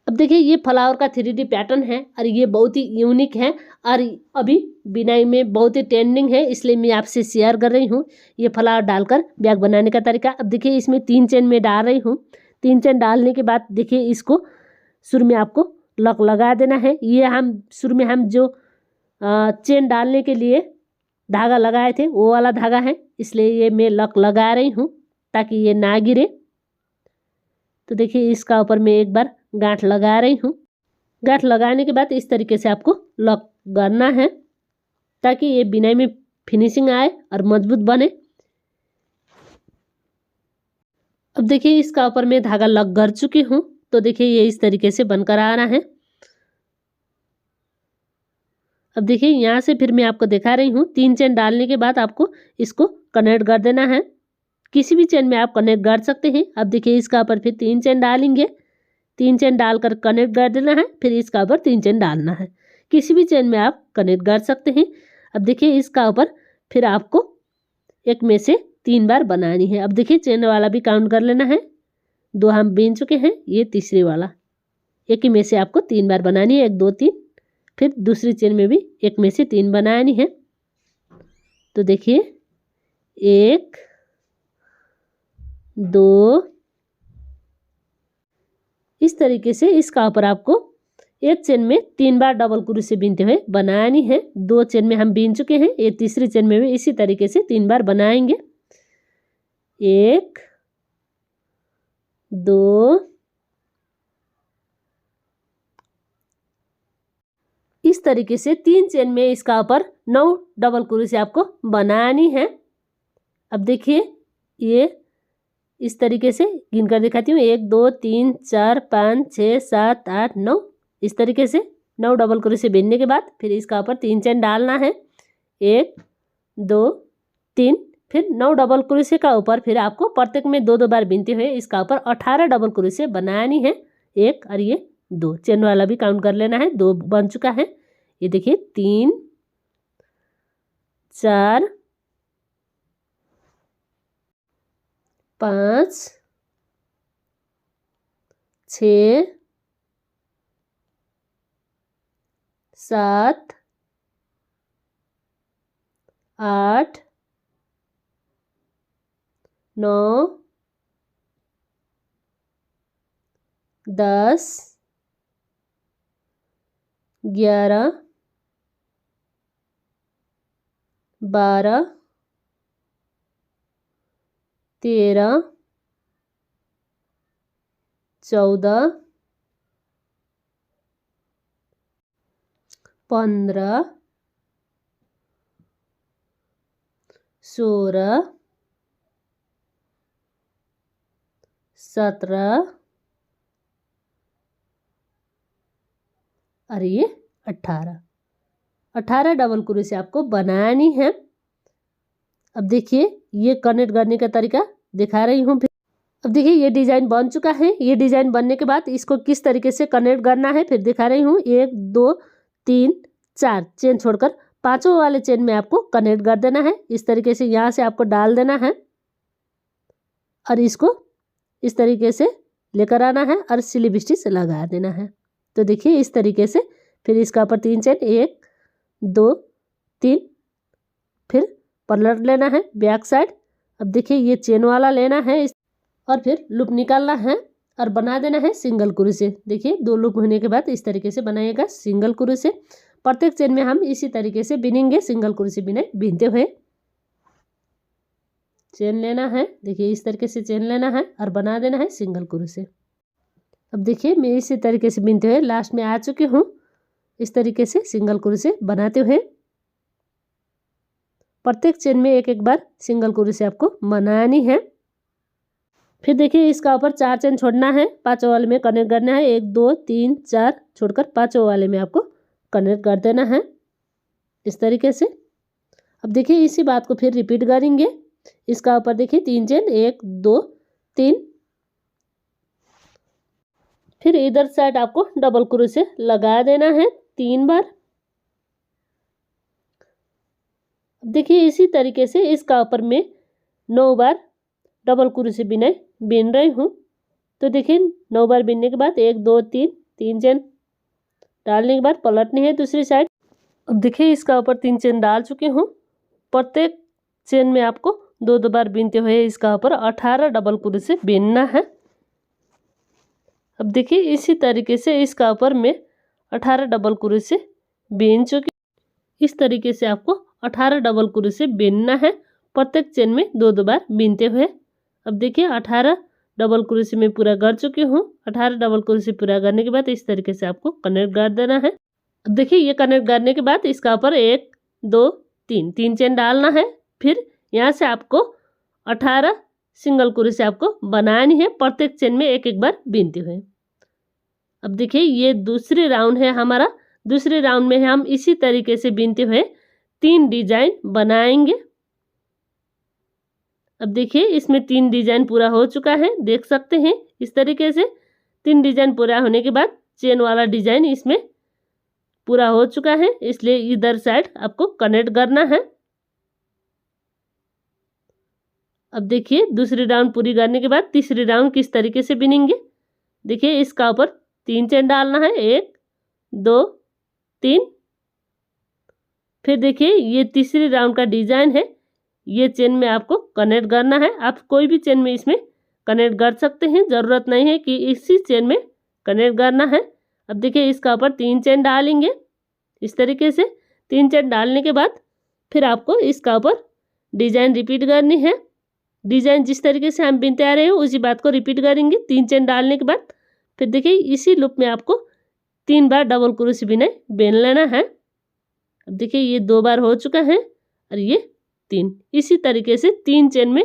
अब देखिए ये फ्लावर का 3D पैटर्न है और ये बहुत ही यूनिक है और अभी बिनाई में बहुत ही ट्रेंडिंग है, इसलिए मैं आपसे शेयर कर रही हूँ ये फ्लावर डालकर बैग बनाने का तरीका। अब देखिए इसमें 3 चेन में डाल रही हूँ। 3 चेन डालने के बाद देखिए इसको शुरू में आपको लॉक लगा देना है। ये हम शुरू में हम जो चेन डालने के लिए धागा लगाए थे वो वाला धागा है, इसलिए ये मैं लॉक लगा रही हूँ ताकि ये ना गिरे। तो देखिए इसका ऊपर मैं एक बार गांठ लगा रही हूँ। गांठ लगाने के बाद इस तरीके से आपको लॉक करना है ताकि ये बिनाई में फिनिशिंग आए और मजबूत बने। अब देखिए इसका ऊपर मैं धागा लॉक कर चुकी हूँ। तो देखिए ये इस तरीके से बनकर आ रहा है। अब देखिए यहाँ से फिर मैं आपको दिखा रही हूँ, 3 चेन डालने के बाद आपको इसको कनेक्ट कर देना है। किसी भी चेन में आप कनेक्ट कर सकते हैं। अब देखिए इसका ऊपर फिर 3 चेन डालेंगे, 3 चेन डालकर कनेक्ट कर देना है। फिर इसका ऊपर 3 चेन डालना है, किसी भी चेन में आप कनेक्ट कर सकते हैं। अब देखिए इसका ऊपर फिर आपको एक में से 3 बार बनानी है। अब देखिए चेन वाला भी काउंट कर लेना है, 2 हम बीन चुके हैं, ये तीसरे वाला, एक ही में से आपको 3 बार बनानी है, 1 2 3। फिर दूसरी चेन में भी एक में से 3 बनानी है। तो देखिए 1 2, इस तरीके से इसका ऊपर आपको एक चेन में 3 बार डबल क्रोशे बीनते हुए बनानी है। 2 चेन में हम बीन चुके हैं, ये तीसरी चेन में भी इसी तरीके से 3 बार बनाएंगे। 1 2, इस तरीके से 3 चेन में इसका ऊपर 9 डबल क्रोशे आपको बनानी है। अब देखिए ये इस तरीके से गिन कर दिखाती हूँ, 1 2 3 4 5 6 7 8 9। इस तरीके से 9 डबल क्रोशे बीनने के बाद फिर इसका ऊपर 3 चेन डालना है, 1 2 3। फिर 9 डबल क्रोशे का ऊपर फिर आपको प्रत्येक में 2 2 बार बीनते हुए इसका ऊपर 18 डबल क्रोशे बनानी है। 1 और ये 2 चेन वाला भी काउंट कर लेना है, 2 बन चुका है। ये देखिए 3 4 5 6 7 8 9 10 11 12 13 14 15 16 17 और ये 18 डबल क्रोशे आपको बनानी है। अब देखिए ये कनेक्ट करने का तरीका दिखा रही हूँ। अब देखिए ये डिज़ाइन बन चुका है। ये डिज़ाइन बनने के बाद इसको किस तरीके से कनेक्ट करना है फिर दिखा रही हूँ। 1 2 3 4 चेन छोड़कर पांचों वाले चेन में आपको कनेक्ट कर देना है। इस तरीके से यहाँ से आपको डाल देना है और इसको इस तरीके से लेकर आना है और स्लिप स्टिच लगा देना है। तो देखिए इस तरीके से फिर इसका ऊपर 3 चेन 1 2 3 फिर पलट लेना है बैक साइड। अब देखिए ये चेन वाला लेना है और फिर लूप निकालना है और बना देना है सिंगल क्रोशे। देखिए 2 लूप होने के बाद इस तरीके से बनाइएगा सिंगल क्रोशे। प्रत्येक चेन में हम इसी तरीके से बिनेंगे, सिंगल क्रोशे बीनते हुए। चेन लेना है, देखिए इस तरीके से चेन लेना है और बना देना है सिंगल क्रोशे। अब देखिए मैं इसी तरीके से बीनते हुए लास्ट में आ चुकी हूँ। इस तरीके से सिंगल क्रोशे बनाते हुए प्रत्येक चेन में एक एक बार सिंगल क्रोशे आपको बनानी है। फिर देखिए इसका ऊपर 4 चेन छोड़ना है, पांचों वाले में कनेक्ट करना है। 1 2 3 4 छोड़कर पांचों वाले में आपको कनेक्ट कर देना है इस तरीके से। अब देखिए इसी बात को फिर रिपीट करेंगे। इसका ऊपर देखिए 3 चेन 1 2 3। फिर इधर साइड आपको डबल क्रोशे लगा देना है 3 बार। अब देखिए इसी तरीके से इसका ऊपर में 9 बार डबल क्रोशे बीन रही हूँ। तो देखिए 9 बार बीनने के बाद 1 2 3 चेन डालने के बाद पलटनी है दूसरी साइड। अब देखिए इसका ऊपर 3 चेन डाल चुकी हूँ। प्रत्येक चेन में आपको 2 2 बार बीनते हुए इसका ऊपर 18 डबल क्रोशे बीनना है। अब देखिए इसी तरीके से इसका ऊपर में 18 डबल क्रोशे बीन चुकी। इस तरीके से आपको 18 डबल क्रोशे बीनना है प्रत्येक चेन में 2 2 बार बीनते हुए। अब देखिए 18 डबल क्रोशे में पूरा कर चुकी हूँ। 18 डबल क्रोशे पूरा करने के बाद इस तरीके से आपको कनेक्ट कर देना है। अब देखिए ये कनेक्ट करने के बाद इसका ऊपर 1 2 3 चेन डालना है। फिर यहाँ से आपको 18 सिंगल क्रोशे आपको बनानी है प्रत्येक चेन में एक एक बार बीनते हुए। अब देखिए ये दूसरी राउंड है हमारा। दूसरे राउंड में हम इसी तरीके से बीनते हुए 3 डिजाइन बनाएंगे। अब देखिए इसमें 3 डिजाइन पूरा हो चुका है, देख सकते हैं इस तरीके से। 3 डिजाइन पूरा होने के बाद चेन वाला डिजाइन इसमें पूरा हो चुका है, इसलिए इधर साइड आपको कनेक्ट करना है। अब देखिए दूसरी राउंड पूरी करने के बाद तीसरी राउंड किस तरीके से बिनेंगे। देखिए इसका ऊपर 3 चेन डालना है, 1 2 3। फिर देखिए ये तीसरी राउंड का डिजाइन है, ये चेन में आपको कनेक्ट करना है। आप कोई भी चेन में इसमें कनेक्ट कर सकते हैं, ज़रूरत नहीं है कि इसी चेन में कनेक्ट करना है। अब देखिए इसका ऊपर 3 चेन डालेंगे इस तरीके से। 3 चेन डालने के बाद फिर आपको इसका ऊपर डिजाइन रिपीट करनी है। डिजाइन जिस तरीके से हम बीनते आ रहे हैं उसी बात को रिपीट करेंगे। 3 चेन डालने के बाद फिर देखिए इसी लूप में आपको 3 बार डबल क्रोशे बीन लेना है। अब देखिए ये 2 बार हो चुका है और ये 3। इसी तरीके से 3 चेन में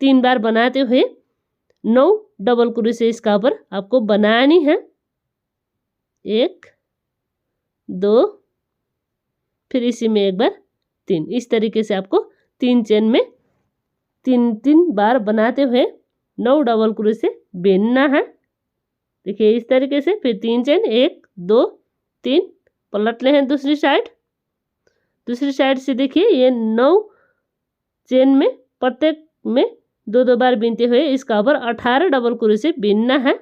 3 बार बनाते हुए 9 डबल क्रोशे इसका ऊपर आपको बनानी है। 1 2 फिर इसी में एक बार 3। इस तरीके से आपको 3 चेन में 3 बार बनाते हुए 9 डबल क्रोशे बिनना है। देखिए इस तरीके से। फिर 3 चेन 1 2 3 पलट ले हैं दूसरी साइड। दूसरी साइड से देखिए ये 9 चेन में प्रत्येक में 2 बार बीनते हुए इसका ऊपर 18 डबल क्रोशे बीनना है।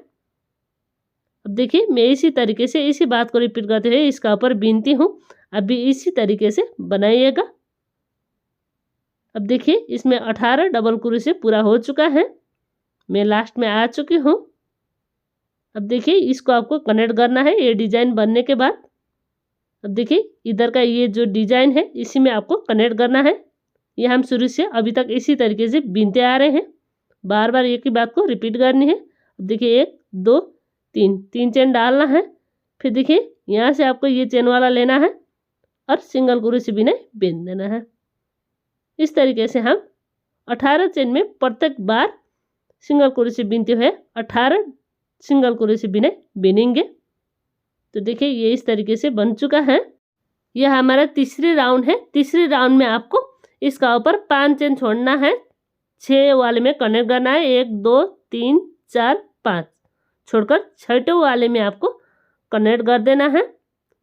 अब देखिए मैं इसी तरीके से इसी बात को रिपीट करते हुए इसका ऊपर बीनती हूँ। अभी इसी तरीके से बनाइएगा। अब देखिए इसमें 18 डबल क्रोशे पूरा हो चुका है। मैं लास्ट में आ चुकी हूँ। अब देखिए इसको आपको कनेक्ट करना है ये डिजाइन बनने के बाद। अब देखिए इधर का ये जो डिजाइन है इसी में आपको कनेक्ट करना है। ये हम शुरू से अभी तक इसी तरीके से बीनते आ रहे हैं। बार बार एक ही बात को रिपीट करनी है। अब देखिए 1 2 3 चेन डालना है। फिर देखिए यहाँ से आपको ये चेन वाला लेना है और सिंगल क्रोशे बिना बीन देना है। इस तरीके से हम 18 चेन में प्रत्येक बार सिंगल क्रोशे बीनते हुए 18 सिंगल क्रोशे बिना बीनेंगे। तो देखिए ये इस तरीके से बन चुका है। यह हमारा तीसरी राउंड है। तीसरी राउंड में आपको इसका ऊपर 5 चेन छोड़ना है। 6 वाले में कनेक्ट करना है। 1 2 3 4 5 छोड़कर 6ठे वाले में आपको कनेक्ट कर देना है।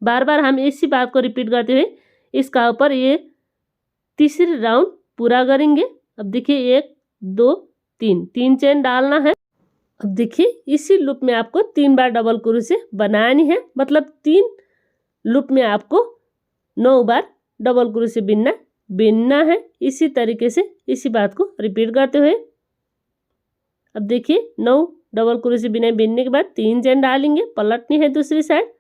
बार बार हम इसी बात को रिपीट करते हुए इसका ऊपर ये तीसरी राउंड पूरा करेंगे। अब देखिए 1 2 3 चेन डालना है। अब देखिए इसी लूप में आपको 3 बार डबल क्रोशे बनानी है। मतलब 3 लूप में आपको 9 बार डबल क्रोशे बीनना है। इसी तरीके से इसी बात को रिपीट करते हुए अब देखिए 9 डबल क्रोशे बीनने के बाद 3 चेन डालेंगे। पलटनी है दूसरी साइड।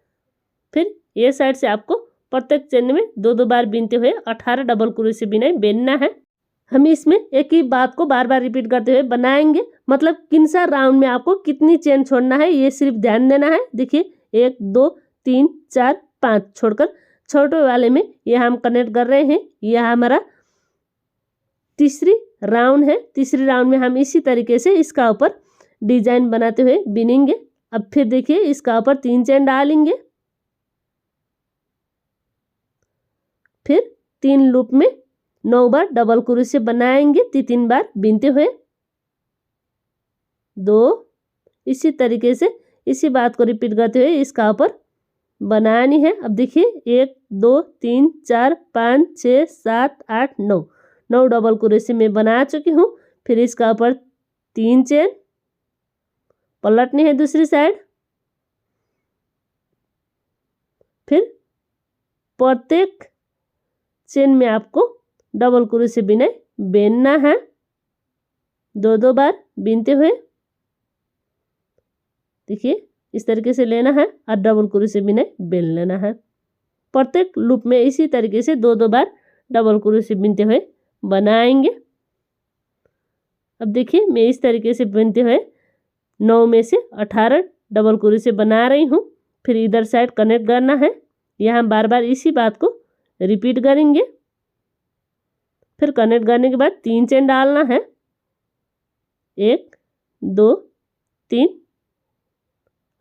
फिर ये साइड से आपको प्रत्येक चेन में 2 बार बीनते हुए 18 डबल क्रोशे बीनना है। हम इसमें एक ही बात को बार बार रिपीट करते हुए बनाएंगे। मतलब किन सा राउंड में आपको कितनी चेन छोड़ना है ये सिर्फ ध्यान देना है। देखिए 1 2 3 4 5 छोड़कर छोटे वाले में ये हम कनेक्ट कर रहे हैं। यह हमारा तीसरी राउंड है। तीसरी राउंड में हम इसी तरीके से इसका ऊपर डिजाइन बनाते हुए बिनेंगे। अब फिर देखिए इसका ऊपर 3 चेन डालेंगे। फिर 3 लूप में 9 बार डबल क्रोशे बनाएंगे। 3 बार बीनते हुए 2 इसी तरीके से इसी बात को रिपीट करते हुए इसका ऊपर बनानी है। अब देखिए 1 2 3 4 5 6 7 8 9 डबल क्रोशे में बना चुकी हूँ। फिर इसका ऊपर 3 चेन पलटनी है दूसरी साइड। फिर प्रत्येक चेन में आपको डबल क्रोशे बिना बीनना है। 2 बार बीनते हुए देखिए इस तरीके से लेना है और डबल क्रोशे बिना बीन लेना है। प्रत्येक लूप में इसी तरीके से 2 बार डबल क्रोशे बीनते हुए बनाएंगे। अब देखिए मैं इस तरीके से बीनते हुए 9 में से 18 डबल क्रोशे बना रही हूँ। फिर इधर साइड कनेक्ट करना है। यहाँ बार बार इसी बात को रिपीट करेंगे। फिर कनेक्ट करने के बाद 3 चेन डालना है। 1 2 3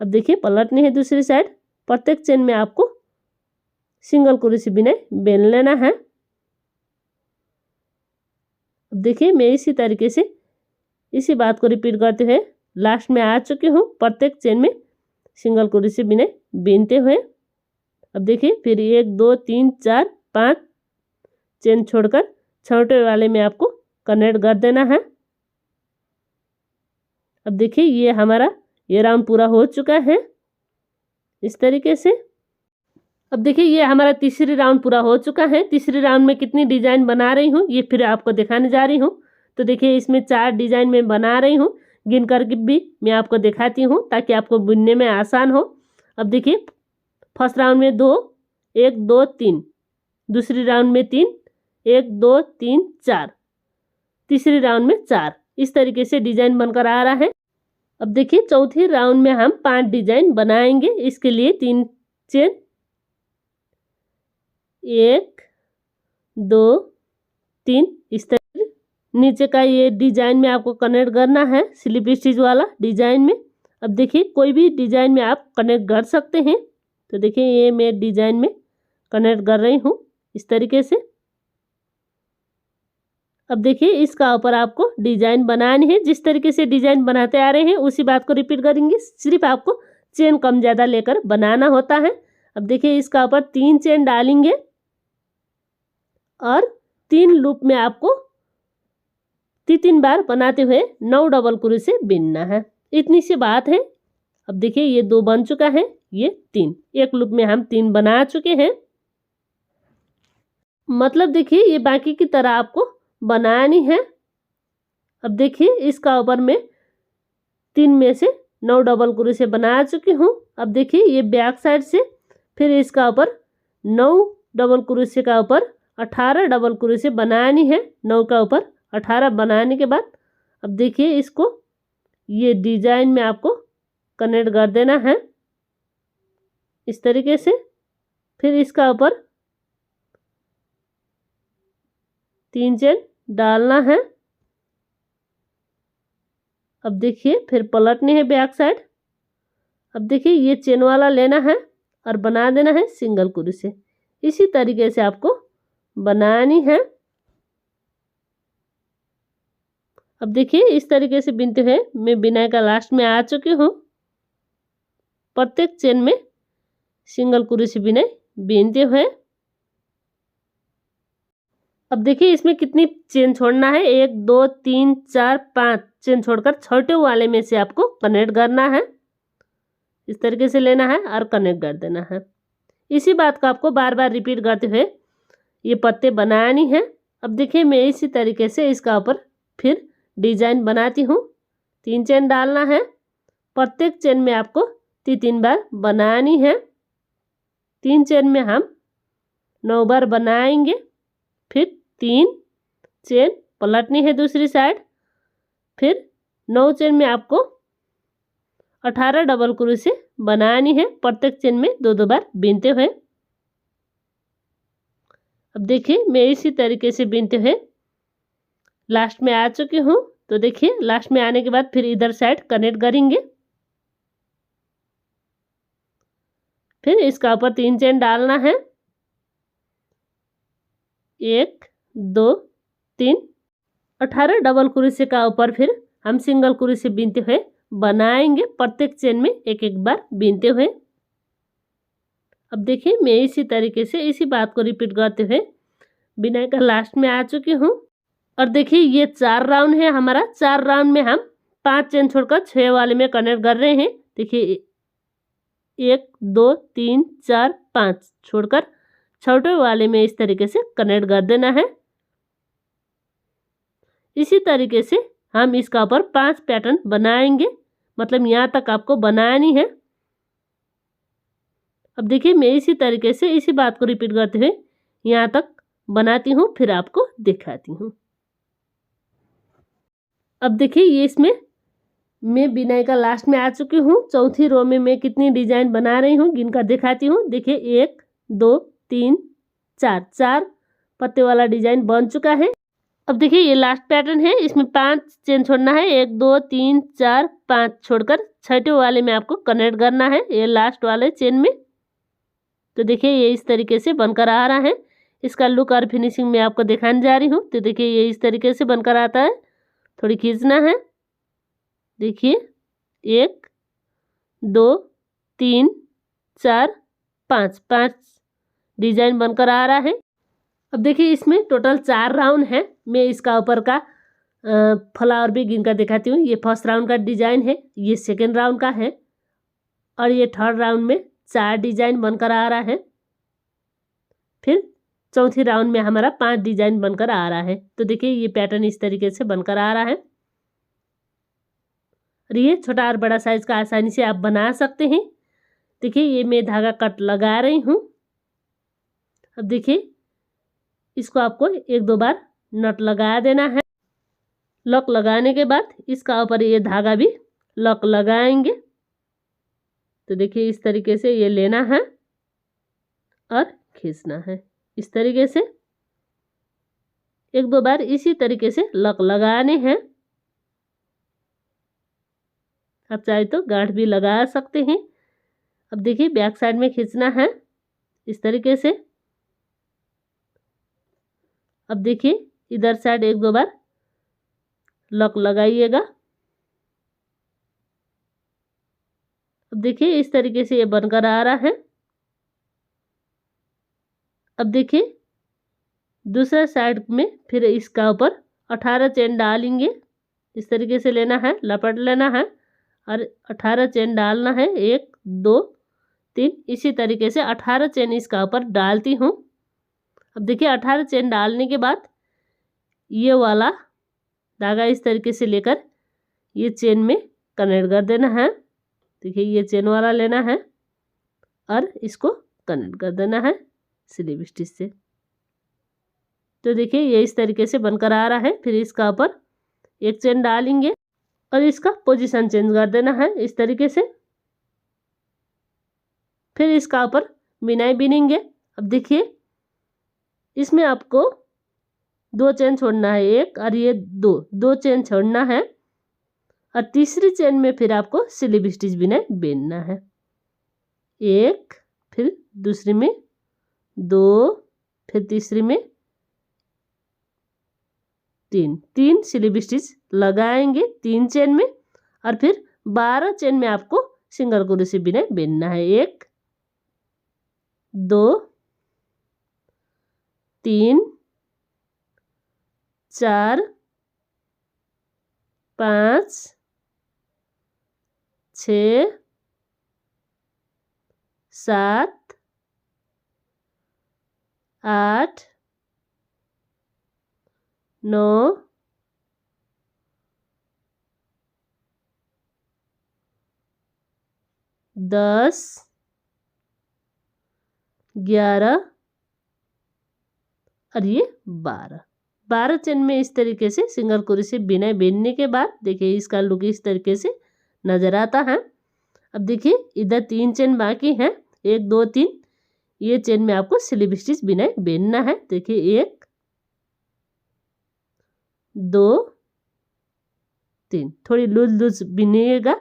अब देखिए पलटनी है दूसरी साइड। प्रत्येक चेन में आपको सिंगल क्रोशे बिना बीन लेना है। अब देखिए मैं इसी तरीके से इसी बात को रिपीट करते हुए लास्ट में आ चुकी हूँ। प्रत्येक चेन में सिंगल क्रोशे बिना बीनते हुए अब देखिए फिर 1 2 3 4 5 चेन छोड़कर छोटे वाले में आपको कनेक्ट कर देना है। अब देखिए ये हमारा ये राउंड पूरा हो चुका है इस तरीके से। अब देखिए ये हमारा तीसरी राउंड पूरा हो चुका है। तीसरी राउंड में कितनी डिजाइन बना रही हूँ ये फिर आपको दिखाने जा रही हूँ। तो देखिए इसमें 4 डिजाइन में बना रही हूँ। गिन करके भी मैं आपको दिखाती हूँ ताकि आपको बुनने में आसान हो। अब देखिए फर्स्ट राउंड में 2 1 2 3 दूसरी राउंड में 3 1 2 3 4 तीसरी राउंड में 4 इस तरीके से डिजाइन बनकर आ रहा है। अब देखिए चौथी राउंड में हम 5 डिजाइन बनाएंगे। इसके लिए 3 चेन 1 2 3 इस तरह नीचे का ये डिजाइन में आपको कनेक्ट करना है, स्लिप स्टिच वाला डिजाइन में। अब देखिए कोई भी डिजाइन में आप कनेक्ट कर सकते हैं। तो देखिए ये मैं डिजाइन में कनेक्ट कर रही हूँ इस तरीके से। अब देखिए इसका ऊपर आपको डिजाइन बनानी है। जिस तरीके से डिजाइन बनाते आ रहे हैं उसी बात को रिपीट करेंगे, सिर्फ आपको चेन कम ज़्यादा लेकर बनाना होता है। अब देखिए इसका ऊपर 3 चेन डालेंगे और 3 लूप में आपको 3 बार बनाते हुए 9 डबल क्रोशे बिनना है। इतनी सी बात है। अब देखिए ये 2 बन चुका है, ये 3, एक लूप में हम 3 बना चुके हैं। मतलब देखिए ये बाकी की तरह आपको बनानी है। अब देखिए इसका ऊपर में 3 में से 9 डबल क्रोशे बना चुकी हूँ। अब देखिए ये बैक साइड से फिर इसका ऊपर 9 डबल क्रोशे का ऊपर 18 डबल क्रोशे बनानी है। 9 का ऊपर 18 बनाने के बाद अब देखिए इसको ये डिजाइन में आपको कनेक्ट कर देना है इस तरीके से। फिर इसका ऊपर 3 चेन डालना है। अब देखिए फिर पलटनी है बैक साइड। अब देखिए ये चेन वाला लेना है और बना देना है सिंगल क्रोशे। इसी तरीके से आपको बनानी है। अब देखिए इस तरीके से बिनते हुए मैं बिनाई का लास्ट में आ चुकी हूँ। प्रत्येक चेन में सिंगल क्रोशे बिनाई बिनते हुए। अब देखिए इसमें कितनी चेन छोड़ना है, 1 2 3 4 5 चेन छोड़कर छोटे वाले में से आपको कनेक्ट करना है। इस तरीके से लेना है और कनेक्ट कर देना है। इसी बात को आपको बार बार रिपीट करते हुए ये पत्ते बनानी है। अब देखिए मैं इसी तरीके से इसका ऊपर फिर डिजाइन बनाती हूँ। 3 चेन डालना है। प्रत्येक चेन में आपको 3 बार बनानी है। 3 चेन में हम 9 बार बनाएंगे। फिर 3 चेन पलटनी है दूसरी साइड। फिर 9 चेन में आपको 18 डबल क्रोशे बनानी है। प्रत्येक चेन में 2 बार बिनते हुए। अब देखिए मैं इसी तरीके से बिनते हुए लास्ट में आ चुकी हूँ। तो देखिए लास्ट में आने के बाद फिर इधर साइड कनेक्ट करेंगे। फिर इसका ऊपर 3 चेन डालना है, 1 2 3 18 डबल क्रोशे का ऊपर फिर हम सिंगल क्रोशे बिनते हुए बनाएंगे। प्रत्येक चेन में 1 बार बिनते हुए। अब देखिए मैं इसी तरीके से इसी बात को रिपीट करते हुए बिनाई का लास्ट में आ चुकी हूँ। और देखिए ये 4 राउंड है हमारा। 4 राउंड में हम 5 चेन छोड़कर 6 वाले में कनेक्ट कर रहे हैं। देखिए 1 2 3 4 5 छोड़कर छोटे वाले में इस तरीके से कनेक्ट कर देना है। इसी तरीके से हम इसका ऊपर 5 पैटर्न बनाएंगे। मतलब यहाँ तक आपको बनानी है। अब देखिए मैं इसी तरीके से इसी बात को रिपीट करते हुए यहाँ तक बनाती हूँ, फिर आपको दिखाती हूँ। अब देखिए ये इसमें मैं बिनाई का लास्ट में आ चुकी हूँ। चौथी रो में मैं कितनी डिजाइन बना रही हूँ गिनकर दिखाती हूँ। देखिए 1 2 3 4 4 पत्ते वाला डिजाइन बन चुका है। अब देखिए ये लास्ट पैटर्न है। इसमें 5 चेन छोड़ना है, 1 2 3 4 5 छोड़कर छठे वाले में आपको कनेक्ट करना है ये लास्ट वाले चेन में। तो देखिए ये इस तरीके से बनकर आ रहा है। इसका लुक और फिनिशिंग मैं आपको दिखाने जा रही हूँ। तो देखिए ये इस तरीके से बनकर आता है। थोड़ी खींचना है। देखिए 1 2 3 4 5 5 डिजाइन बनकर आ रहा है। अब देखिए इसमें टोटल 4 राउंड है। मैं इसका ऊपर का फ्लावर भी गिनकर दिखाती हूँ। ये फर्स्ट राउंड का डिजाइन है, ये सेकेंड राउंड का है और ये थर्ड राउंड में 4 डिजाइन बनकर आ रहा है। फिर चौथी राउंड में हमारा 5 डिजाइन बनकर आ रहा है। तो देखिए ये पैटर्न इस तरीके से बनकर आ रहा है। और ये छोटा और बड़ा साइज का आसानी से आप बना सकते हैं। देखिए ये मैं धागा कट लगा रही हूँ। अब देखिए इसको आपको 1-2 बार नट लगा देना है। लॉक लगाने के बाद इसका ऊपर ये धागा भी लॉक लगाएंगे। तो देखिए इस तरीके से ये लेना है और खींचना है इस तरीके से। एक दो बार इसी तरीके से लक लगाने हैं। आप चाहे तो गांठ भी लगा सकते हैं। अब देखिए बैक साइड में खींचना है इस तरीके से। अब देखिए इधर साइड एक दो बार लक लगाइएगा। अब देखिए इस तरीके से ये बनकर आ रहा है। अब देखिए दूसरा साइड में फिर इसका ऊपर 18 चेन डालेंगे। इस तरीके से लेना है, लपट लेना है और 18 चेन डालना है। 1 2 3 इसी तरीके से 18 चेन इसका ऊपर डालती हूँ। अब देखिए 18 चेन डालने के बाद ये वाला धागा इस तरीके से लेकर ये चेन में कनेक्ट कर देना है। देखिए ये चेन वाला लेना है और इसको कनेक्ट कर देना है स्लिप स्टिच से। तो देखिए ये इस तरीके से बनकर आ रहा है। फिर इसका ऊपर एक चेन डालेंगे और इसका पोजीशन चेंज कर देना है इस तरीके से। फिर इसका ऊपर बिनाई बिनेंगे। अब देखिए इसमें आपको 2 चेन छोड़ना है, एक और ये दो चेन छोड़ना है और तीसरी चेन में फिर आपको स्लिप स्टिच बिनाई बिनना है। एक, फिर दूसरी में 2, फिर तीसरी में 3 स्लिप स्टिच लगाएंगे 3 चेन में और फिर 12 चेन में आपको सिंगल क्रोशे बिना बिनना है। 1 2 3 4 5 6 7 8 9 10 11 और ये 12 चेन में इस तरीके से सिंगल क्रोशे बिना बिनने के बाद देखिए इसका लुक इस तरीके से नजर आता है। अब देखिए इधर 3 चेन बाकी हैं, 1 2 3 ये चेन में आपको स्लिप स्टिच बिना बिनना है। देखिए 1 2 3 थोड़ी लूज बिनिएगा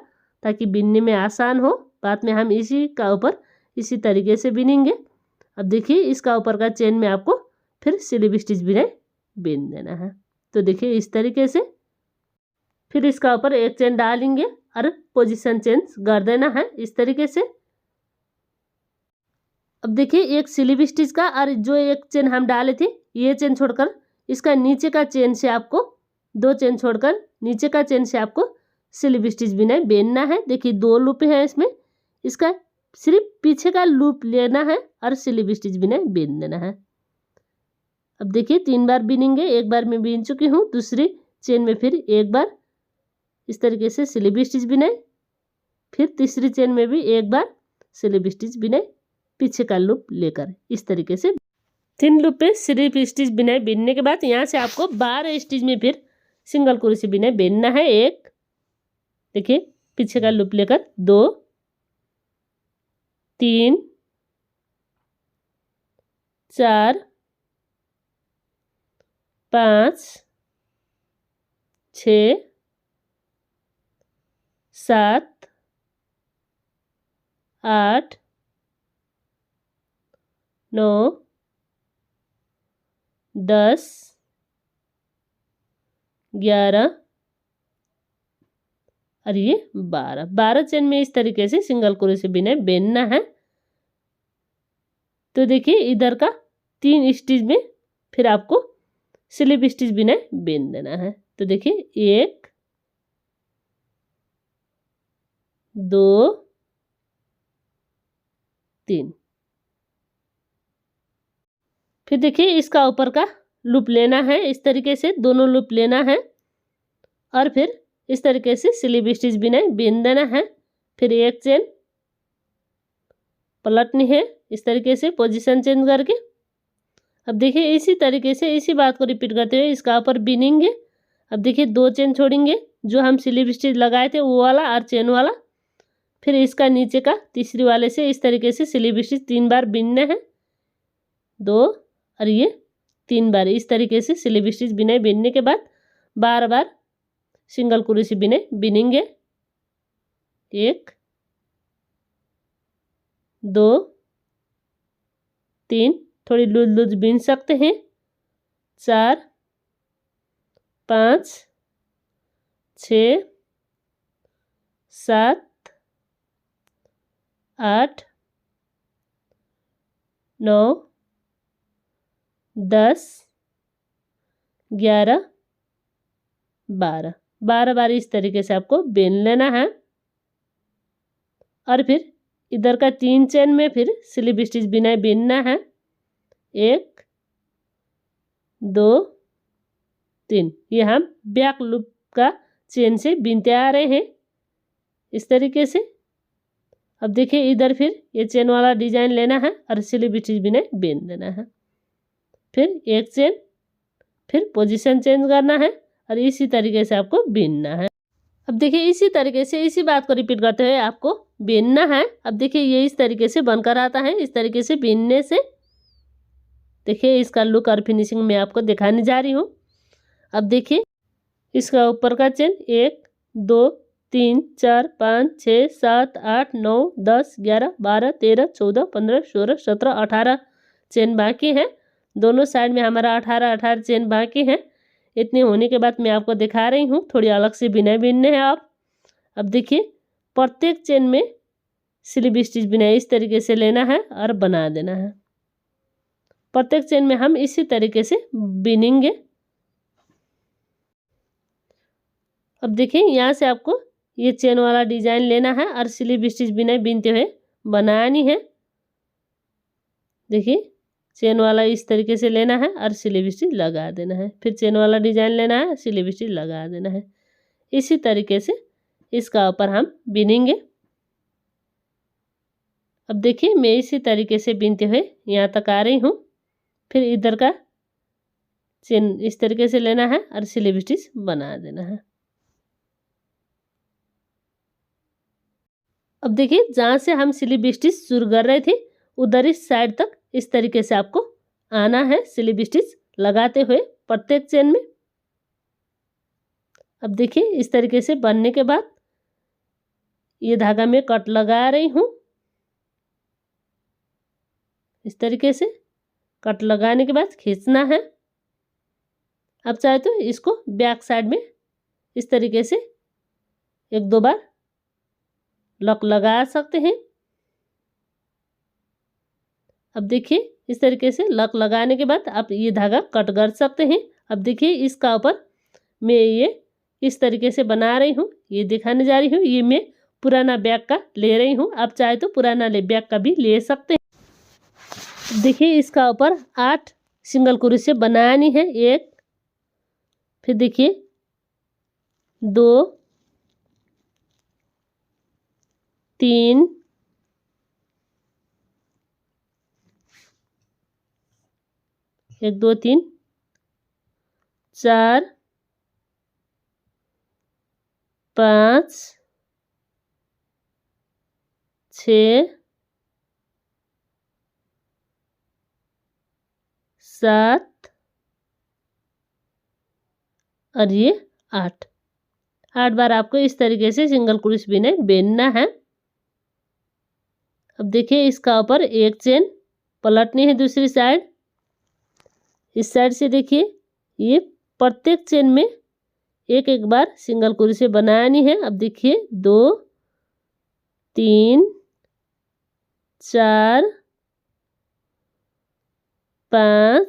ताकि बिनने में आसान हो। बाद में हम इसी का ऊपर इसी तरीके से बिनेंगे। अब देखिए इसका ऊपर का चेन में आपको फिर स्लिप स्टिच बिना बिन देना है। तो देखिए इस तरीके से फिर इसका ऊपर एक चेन डालेंगे और पोजीशन चेंज कर देना है इस तरीके से। अब देखिए एक स्लिप स्टिच का और जो एक चेन हम डाले थे ये चेन छोड़कर इसका नीचे का चेन से आपको 2 चेन छोड़कर नीचे का चेन से आपको स्लिप स्टिच बिना बेनना है। देखिए 2 लूप है इसमें, इसका सिर्फ पीछे का लूप लेना है और स्लिप स्टिच बिना बेन देना है। अब देखिए 3 बार बिनेंगे, एक बार मैं बिन चुकी हूँ, दूसरी चेन में फिर एक बार इस तरीके से स्लिप स्टिच बिनाई, फिर तीसरी चेन में भी एक बार स्लिप स्टिच बिनाई पीछे का लूप लेकर इस तरीके से 3 लूप पे स्लिप स्टिच बिनाई बिनने के बाद यहाँ से आपको 12 स्टिच में फिर सिंगल क्रोशे बिनाई बिनना है। 1 देखिए पीछे का लूप लेकर 2 3 4 5 6 7 8 9 10 11 और ये 12 चेन में इस तरीके से सिंगल क्रोशे बिना बेनना है। तो देखिए इधर का 3 स्टिच में फिर आपको स्लिप स्टिच बिना बेन देना है। तो देखिए 1 2 3 फिर देखिए इसका ऊपर का लूप लेना है इस तरीके से, दोनों लूप लेना है और फिर इस तरीके से स्लिप स्टिच बिना बिन देना है। फिर एक चेन पलटनी है इस तरीके से पोजीशन चेंज करके। अब देखिए इसी तरीके से इसी बात को रिपीट करते हुए इसका ऊपर बिनेंगे। अब देखिए 2 चेन छोड़ेंगे जो हम स्लिप स्टिच लगाए थे वो वाला और चेन वाला, फिर इसका नीचे का तीसरी वाले से इस तरीके से स्लिप स्टिच 3 बार बिनना है, 2 और ये 3 बार इस तरीके से स्लिप स्टिच बिनाई बिनने के बाद बार बार सिंगल क्रोशे बिनाई बिनेंगे। 1 2 3, थोड़ी लूज लूज बिन सकते हैं। 4 5 6 7 8 9 10 11 12 12 बार इस तरीके से आपको बिन लेना है। और फिर इधर का 3 चेन में फिर स्लिप स्टिच बिनाई बिनना है। 1 2 3, ये हम बैक लूप का चेन से बिनते आ रहे हैं इस तरीके से। अब देखिए इधर फिर ये चेन वाला डिजाइन लेना है और स्लिप स्टिच बिनाई बिन देना है। फिर एक चेन, फिर पोजीशन चेंज करना है और इसी तरीके से आपको बिनना है। अब देखिए इसी तरीके से इसी बात को रिपीट करते हुए आपको बिनना है। अब देखिए ये इस तरीके से बनकर आता है। इस तरीके से बिनने से देखिए इसका लुक और फिनिशिंग मैं आपको दिखाने जा रही हूँ। अब देखिए इसका ऊपर का चेन 1 2 3 4 5 6 7 8 9 10 11 12 13 14 15 16 17 18 चेन बाकी है। दोनों साइड में हमारा 18 चेन बाकी है। इतने होने के बाद मैं आपको दिखा रही हूँ, थोड़ी अलग से बिनाई बिनने हैं आप। अब देखिए प्रत्येक चेन में स्लिप स्टिच बिनाई इस तरीके से लेना है और बना देना है। प्रत्येक चेन में हम इसी तरीके से बिनेंगे। अब देखिए यहाँ से आपको ये चेन वाला डिजाइन लेना है और स्लिप स्टिच बिनाई बिनते हुए बनानी है। देखिए चेन वाला इस तरीके से लेना है और स्लिप स्टिच लगा देना है। फिर चेन वाला डिजाइन लेना है, स्लिप स्टिच लगा देना है। इसी तरीके से इसका ऊपर हम बिनेंगे। अब देखिए मैं इसी तरीके से बिनते हुए यहाँ तक आ रही हूँ। फिर इधर का चेन इस तरीके से लेना है और स्लिप स्टिच बना देना है। अब देखिए जहाँ से हम स्लिप स्टिच शुरू कर रहे थे उधर इस साइड तक इस तरीके से आपको आना है स्लिप स्टिच लगाते हुए प्रत्येक चेन में। अब देखिए इस तरीके से बनने के बाद ये धागा में कट लगा रही हूँ। इस तरीके से कट लगाने के बाद खींचना है। अब चाहे तो इसको बैक साइड में इस तरीके से 1-2 बार लॉक लगा सकते हैं। अब देखिए इस तरीके से लॉक लगाने के बाद आप ये धागा कट कर सकते हैं। अब देखिए इसका ऊपर मैं ये इस तरीके से बना रही हूँ, ये दिखाने जा रही हूँ। ये मैं पुराना बैग का ले रही हूँ, आप चाहे तो पुराना बैग का भी ले सकते हैं। देखिए इसका ऊपर 8 सिंगल क्रोशे बनानी है। 1, फिर देखिए 2 3 1 2 3 4 5 6 7 और ये 8 बार आपको इस तरीके से सिंगल क्रोशे बिनाई बिनना है। अब देखिए इसका ऊपर एक चेन पलटनी है दूसरी साइड। इस साइड से देखिए ये प्रत्येक चेन में एक बार सिंगल क्रोशे बनानी है। अब देखिए 2 3 4 5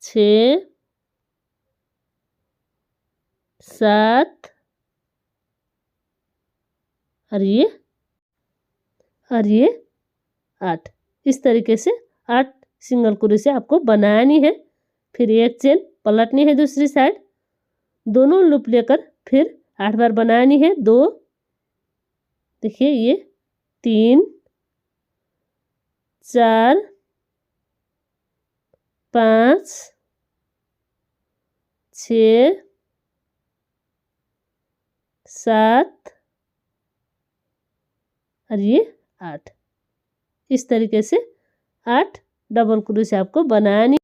6 7 और ये 8। इस तरीके से 8 सिंगल क्रोशे आपको बनानी है। फिर एक चेन पलटनी है दूसरी साइड, दोनों लूप लेकर फिर 8 बार बनानी है। 2 देखिए ये 3 4 5 6 7 और ये 8। इस तरीके से 8 डबल क्रोशे आपको बनानी।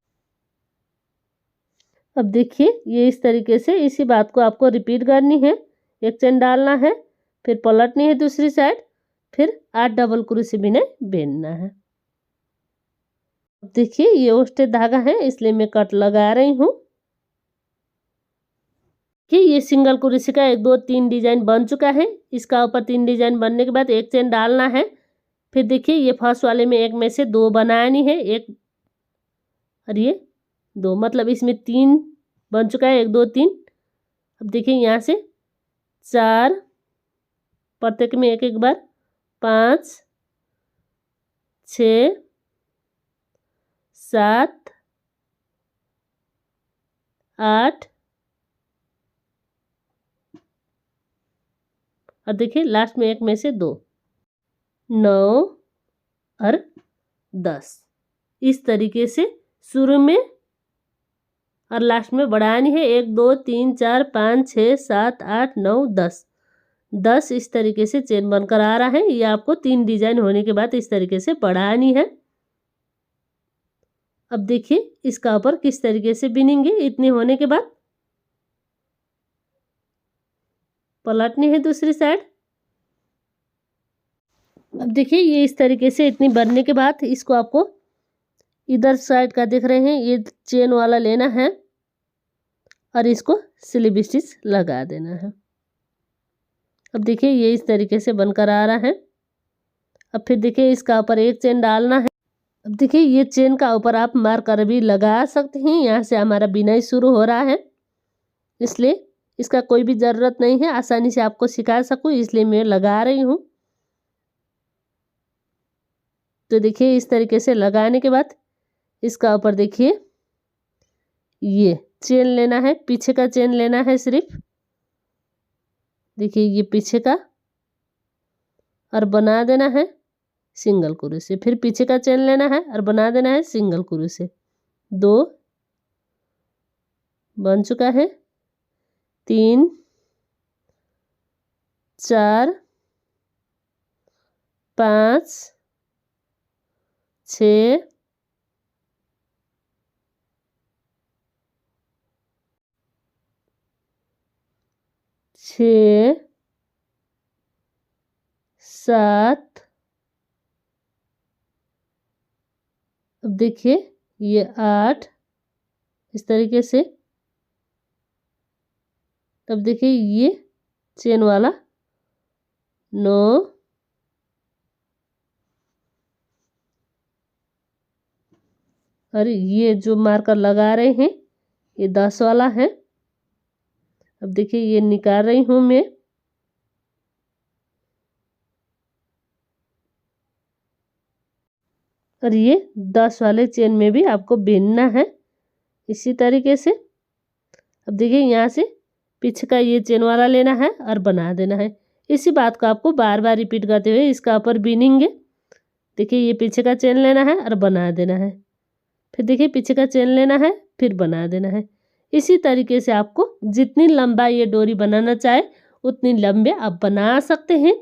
अब देखिए ये इस तरीके से इसी बात को आपको रिपीट करनी है। एक चेन डालना है, फिर पलटनी है दूसरी साइड, फिर 8 डबल क्रोशे बिना बेनना है। अब देखिए ये ओस्टेड धागा है इसलिए मैं कट लगा रही हूँ कि ये सिंगल क्रोशे का 1 2 3 डिजाइन बन चुका है। इसका ऊपर 3 डिजाइन बनने के बाद एक चेन डालना है। फिर देखिए ये फर्स्ट वाले में एक में से 2 बनानी है, एक और ये 2, मतलब इसमें 3 बन चुका है, 1 2 3। अब देखिए यहाँ से 4, प्रत्येक में एक एक बार, 5 6 7 8 और देखिए लास्ट में एक में से 2, 9 और 10। इस तरीके से शुरू में और लास्ट में बढ़ानी है। 1 2 3 4 5 6 7 8 9 10 10 इस तरीके से चेन बनकर आ रहा है। ये आपको 3 डिजाइन होने के बाद इस तरीके से बढ़ानी है। अब देखिए इसका ऊपर किस तरीके से बिनेंगे। इतने होने के बाद पलटनी है दूसरी साइड। अब देखिए ये इस तरीके से इतनी बनने के बाद इसको आपको इधर साइड का देख रहे हैं ये चेन वाला लेना है और इसको स्लिप स्टिच लगा देना है। अब देखिए ये इस तरीके से बनकर आ रहा है। अब फिर देखिए इसका ऊपर एक चेन डालना है। अब देखिए ये चेन का ऊपर आप मार्कर भी लगा सकते हैं। यहाँ से हमारा बिनाई शुरू हो रहा है, इसलिए इसका कोई भी ज़रूरत नहीं है, आसानी से आपको सिखा सकूँ इसलिए मैं लगा रही हूँ। तो देखिए इस तरीके से लगाने के बाद इसका ऊपर देखिए ये चेन लेना है, पीछे का चेन लेना है सिर्फ। देखिए ये पीछे का और बना देना है सिंगल क्रोशे। फिर पीछे का चेन लेना है और बना देना है सिंगल क्रोशे। 2 बन चुका है, 3 4 5 6 6 7। अब देखिए ये 8 इस तरीके से। अब देखिए ये चेन वाला 9 और ये जो मार्कर लगा रहे हैं ये 10 वाला है। अब देखिए ये निकाल रही हूँ मैं। और ये 10 वाले चेन में भी आपको बिनना है इसी तरीके से। अब देखिए यहाँ से पीछे का ये चेन वाला लेना है और बना देना है। इसी बात को आपको बार बार रिपीट करते हुए इसका ऊपर बिनेंगे। देखिए ये पीछे का चेन लेना है और बना देना है, फिर देखिए पीछे का चेन लेना है फिर बना देना है। इसी तरीके से आपको जितनी लंबा ये डोरी बनाना चाहे उतनी लंबे आप बना सकते हैं।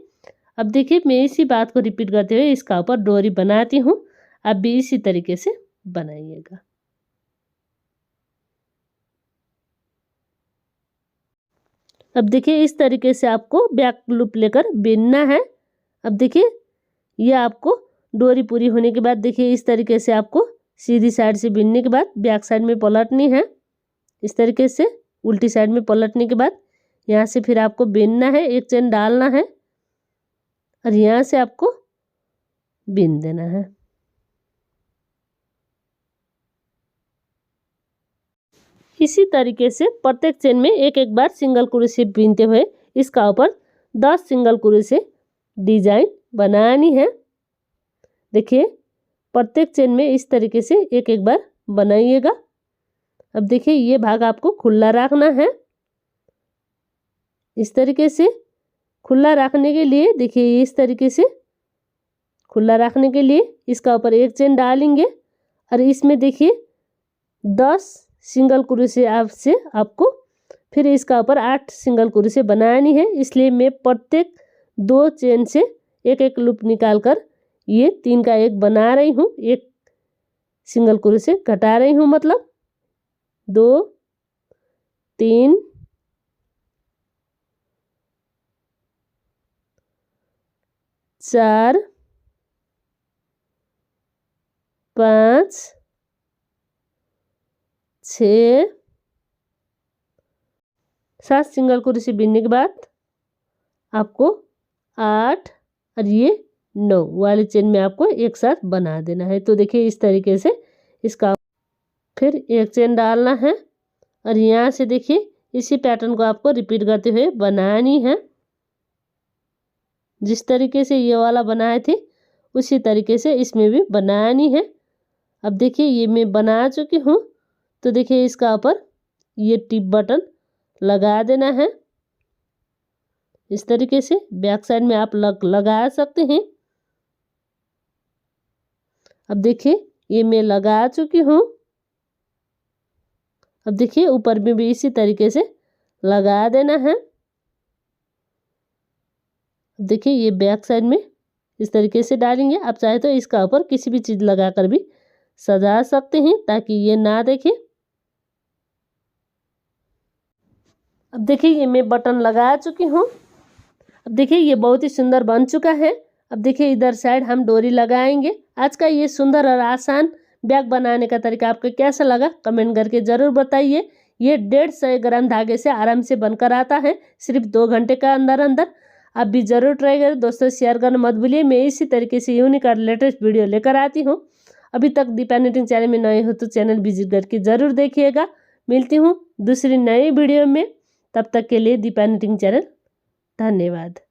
अब देखिए मैं इसी बात को रिपीट करते हुए इसका ऊपर डोरी बनाती हूँ, आप भी इसी तरीके से बनाइएगा। अब देखिए इस तरीके से आपको बैक लूप लेकर बिनना है। अब देखिए ये आपको डोरी पूरी होने के बाद देखिए इस तरीके से आपको सीधी साइड से बिनने के बाद बैक साइड में पलटनी है। इस तरीके से उल्टी साइड में पलटने के बाद यहाँ से फिर आपको बिनना है, एक चेन डालना है और यहाँ से आपको बिन देना है। इसी तरीके से प्रत्येक चेन में एक एक बार सिंगल क्रोशे बीनते हुए इसका ऊपर 10 सिंगल क्रोशे डिजाइन बनानी है। देखिए प्रत्येक चेन में इस तरीके से एक एक बार बनाइएगा। अब देखिए ये भाग आपको खुला रखना है। इस तरीके से खुला रखने के लिए देखिए इस तरीके से खुला रखने के लिए इसका ऊपर एक चेन डालेंगे और इसमें देखिए 10 सिंगल क्रोशे से आपको फिर इसका ऊपर 8 सिंगल क्रोशे बनानी है। इसलिए मैं प्रत्येक 2 चेन से एक एक लूप निकाल कर ये 3 का एक बना रही हूँ, एक सिंगल क्रोशे घटा रही हूँ, मतलब 2 3 4 5 6 7 सिंगल क्रोशे बीनने के बाद आपको 8 और ये 9 वाले चेन में आपको एक साथ बना देना है। तो देखिए इस तरीके से इसका फिर एक चेन डालना है और यहाँ से देखिए इसी पैटर्न को आपको रिपीट करते हुए बनानी है। जिस तरीके से ये वाला बनाए थे उसी तरीके से इसमें भी बनानी है। अब देखिए ये मैं बना चुकी हूँ। तो देखिए इसका ऊपर ये टिप बटन लगा देना है। इस तरीके से बैक साइड में आप लगा सकते हैं। अब देखिए ये मैं लगा चुकी हूँ। अब देखिए ऊपर में भी इसी तरीके से लगा देना है। देखिए ये बैक साइड में इस तरीके से डालेंगे। आप चाहे तो इसका ऊपर किसी भी चीज़ लगाकर भी सजा सकते हैं ताकि ये ना देखे। अब देखिए ये मैं बटन लगा चुकी हूँ। अब देखिए ये बहुत ही सुंदर बन चुका है। अब देखिए इधर साइड हम डोरी लगाएंगे। आज का ये सुंदर और आसान बैग बनाने का तरीका आपको कैसा लगा कमेंट करके ज़रूर बताइए। ये 150 ग्राम धागे से आराम से बनकर आता है सिर्फ 2 घंटे का अंदर अंदर। आप भी ज़रूर ट्राई करें। दोस्तों शेयर करना मत भूलिए। मैं इसी तरीके से यूनिक और लेटेस्ट वीडियो लेकर आती हूँ। अभी तक दीपा निटिंग चैनल में नए हो तो चैनल विजिट करके ज़रूर देखिएगा। मिलती हूँ दूसरी नई वीडियो में। तब तक के लिए दीपा निटिंग चैनल धन्यवाद।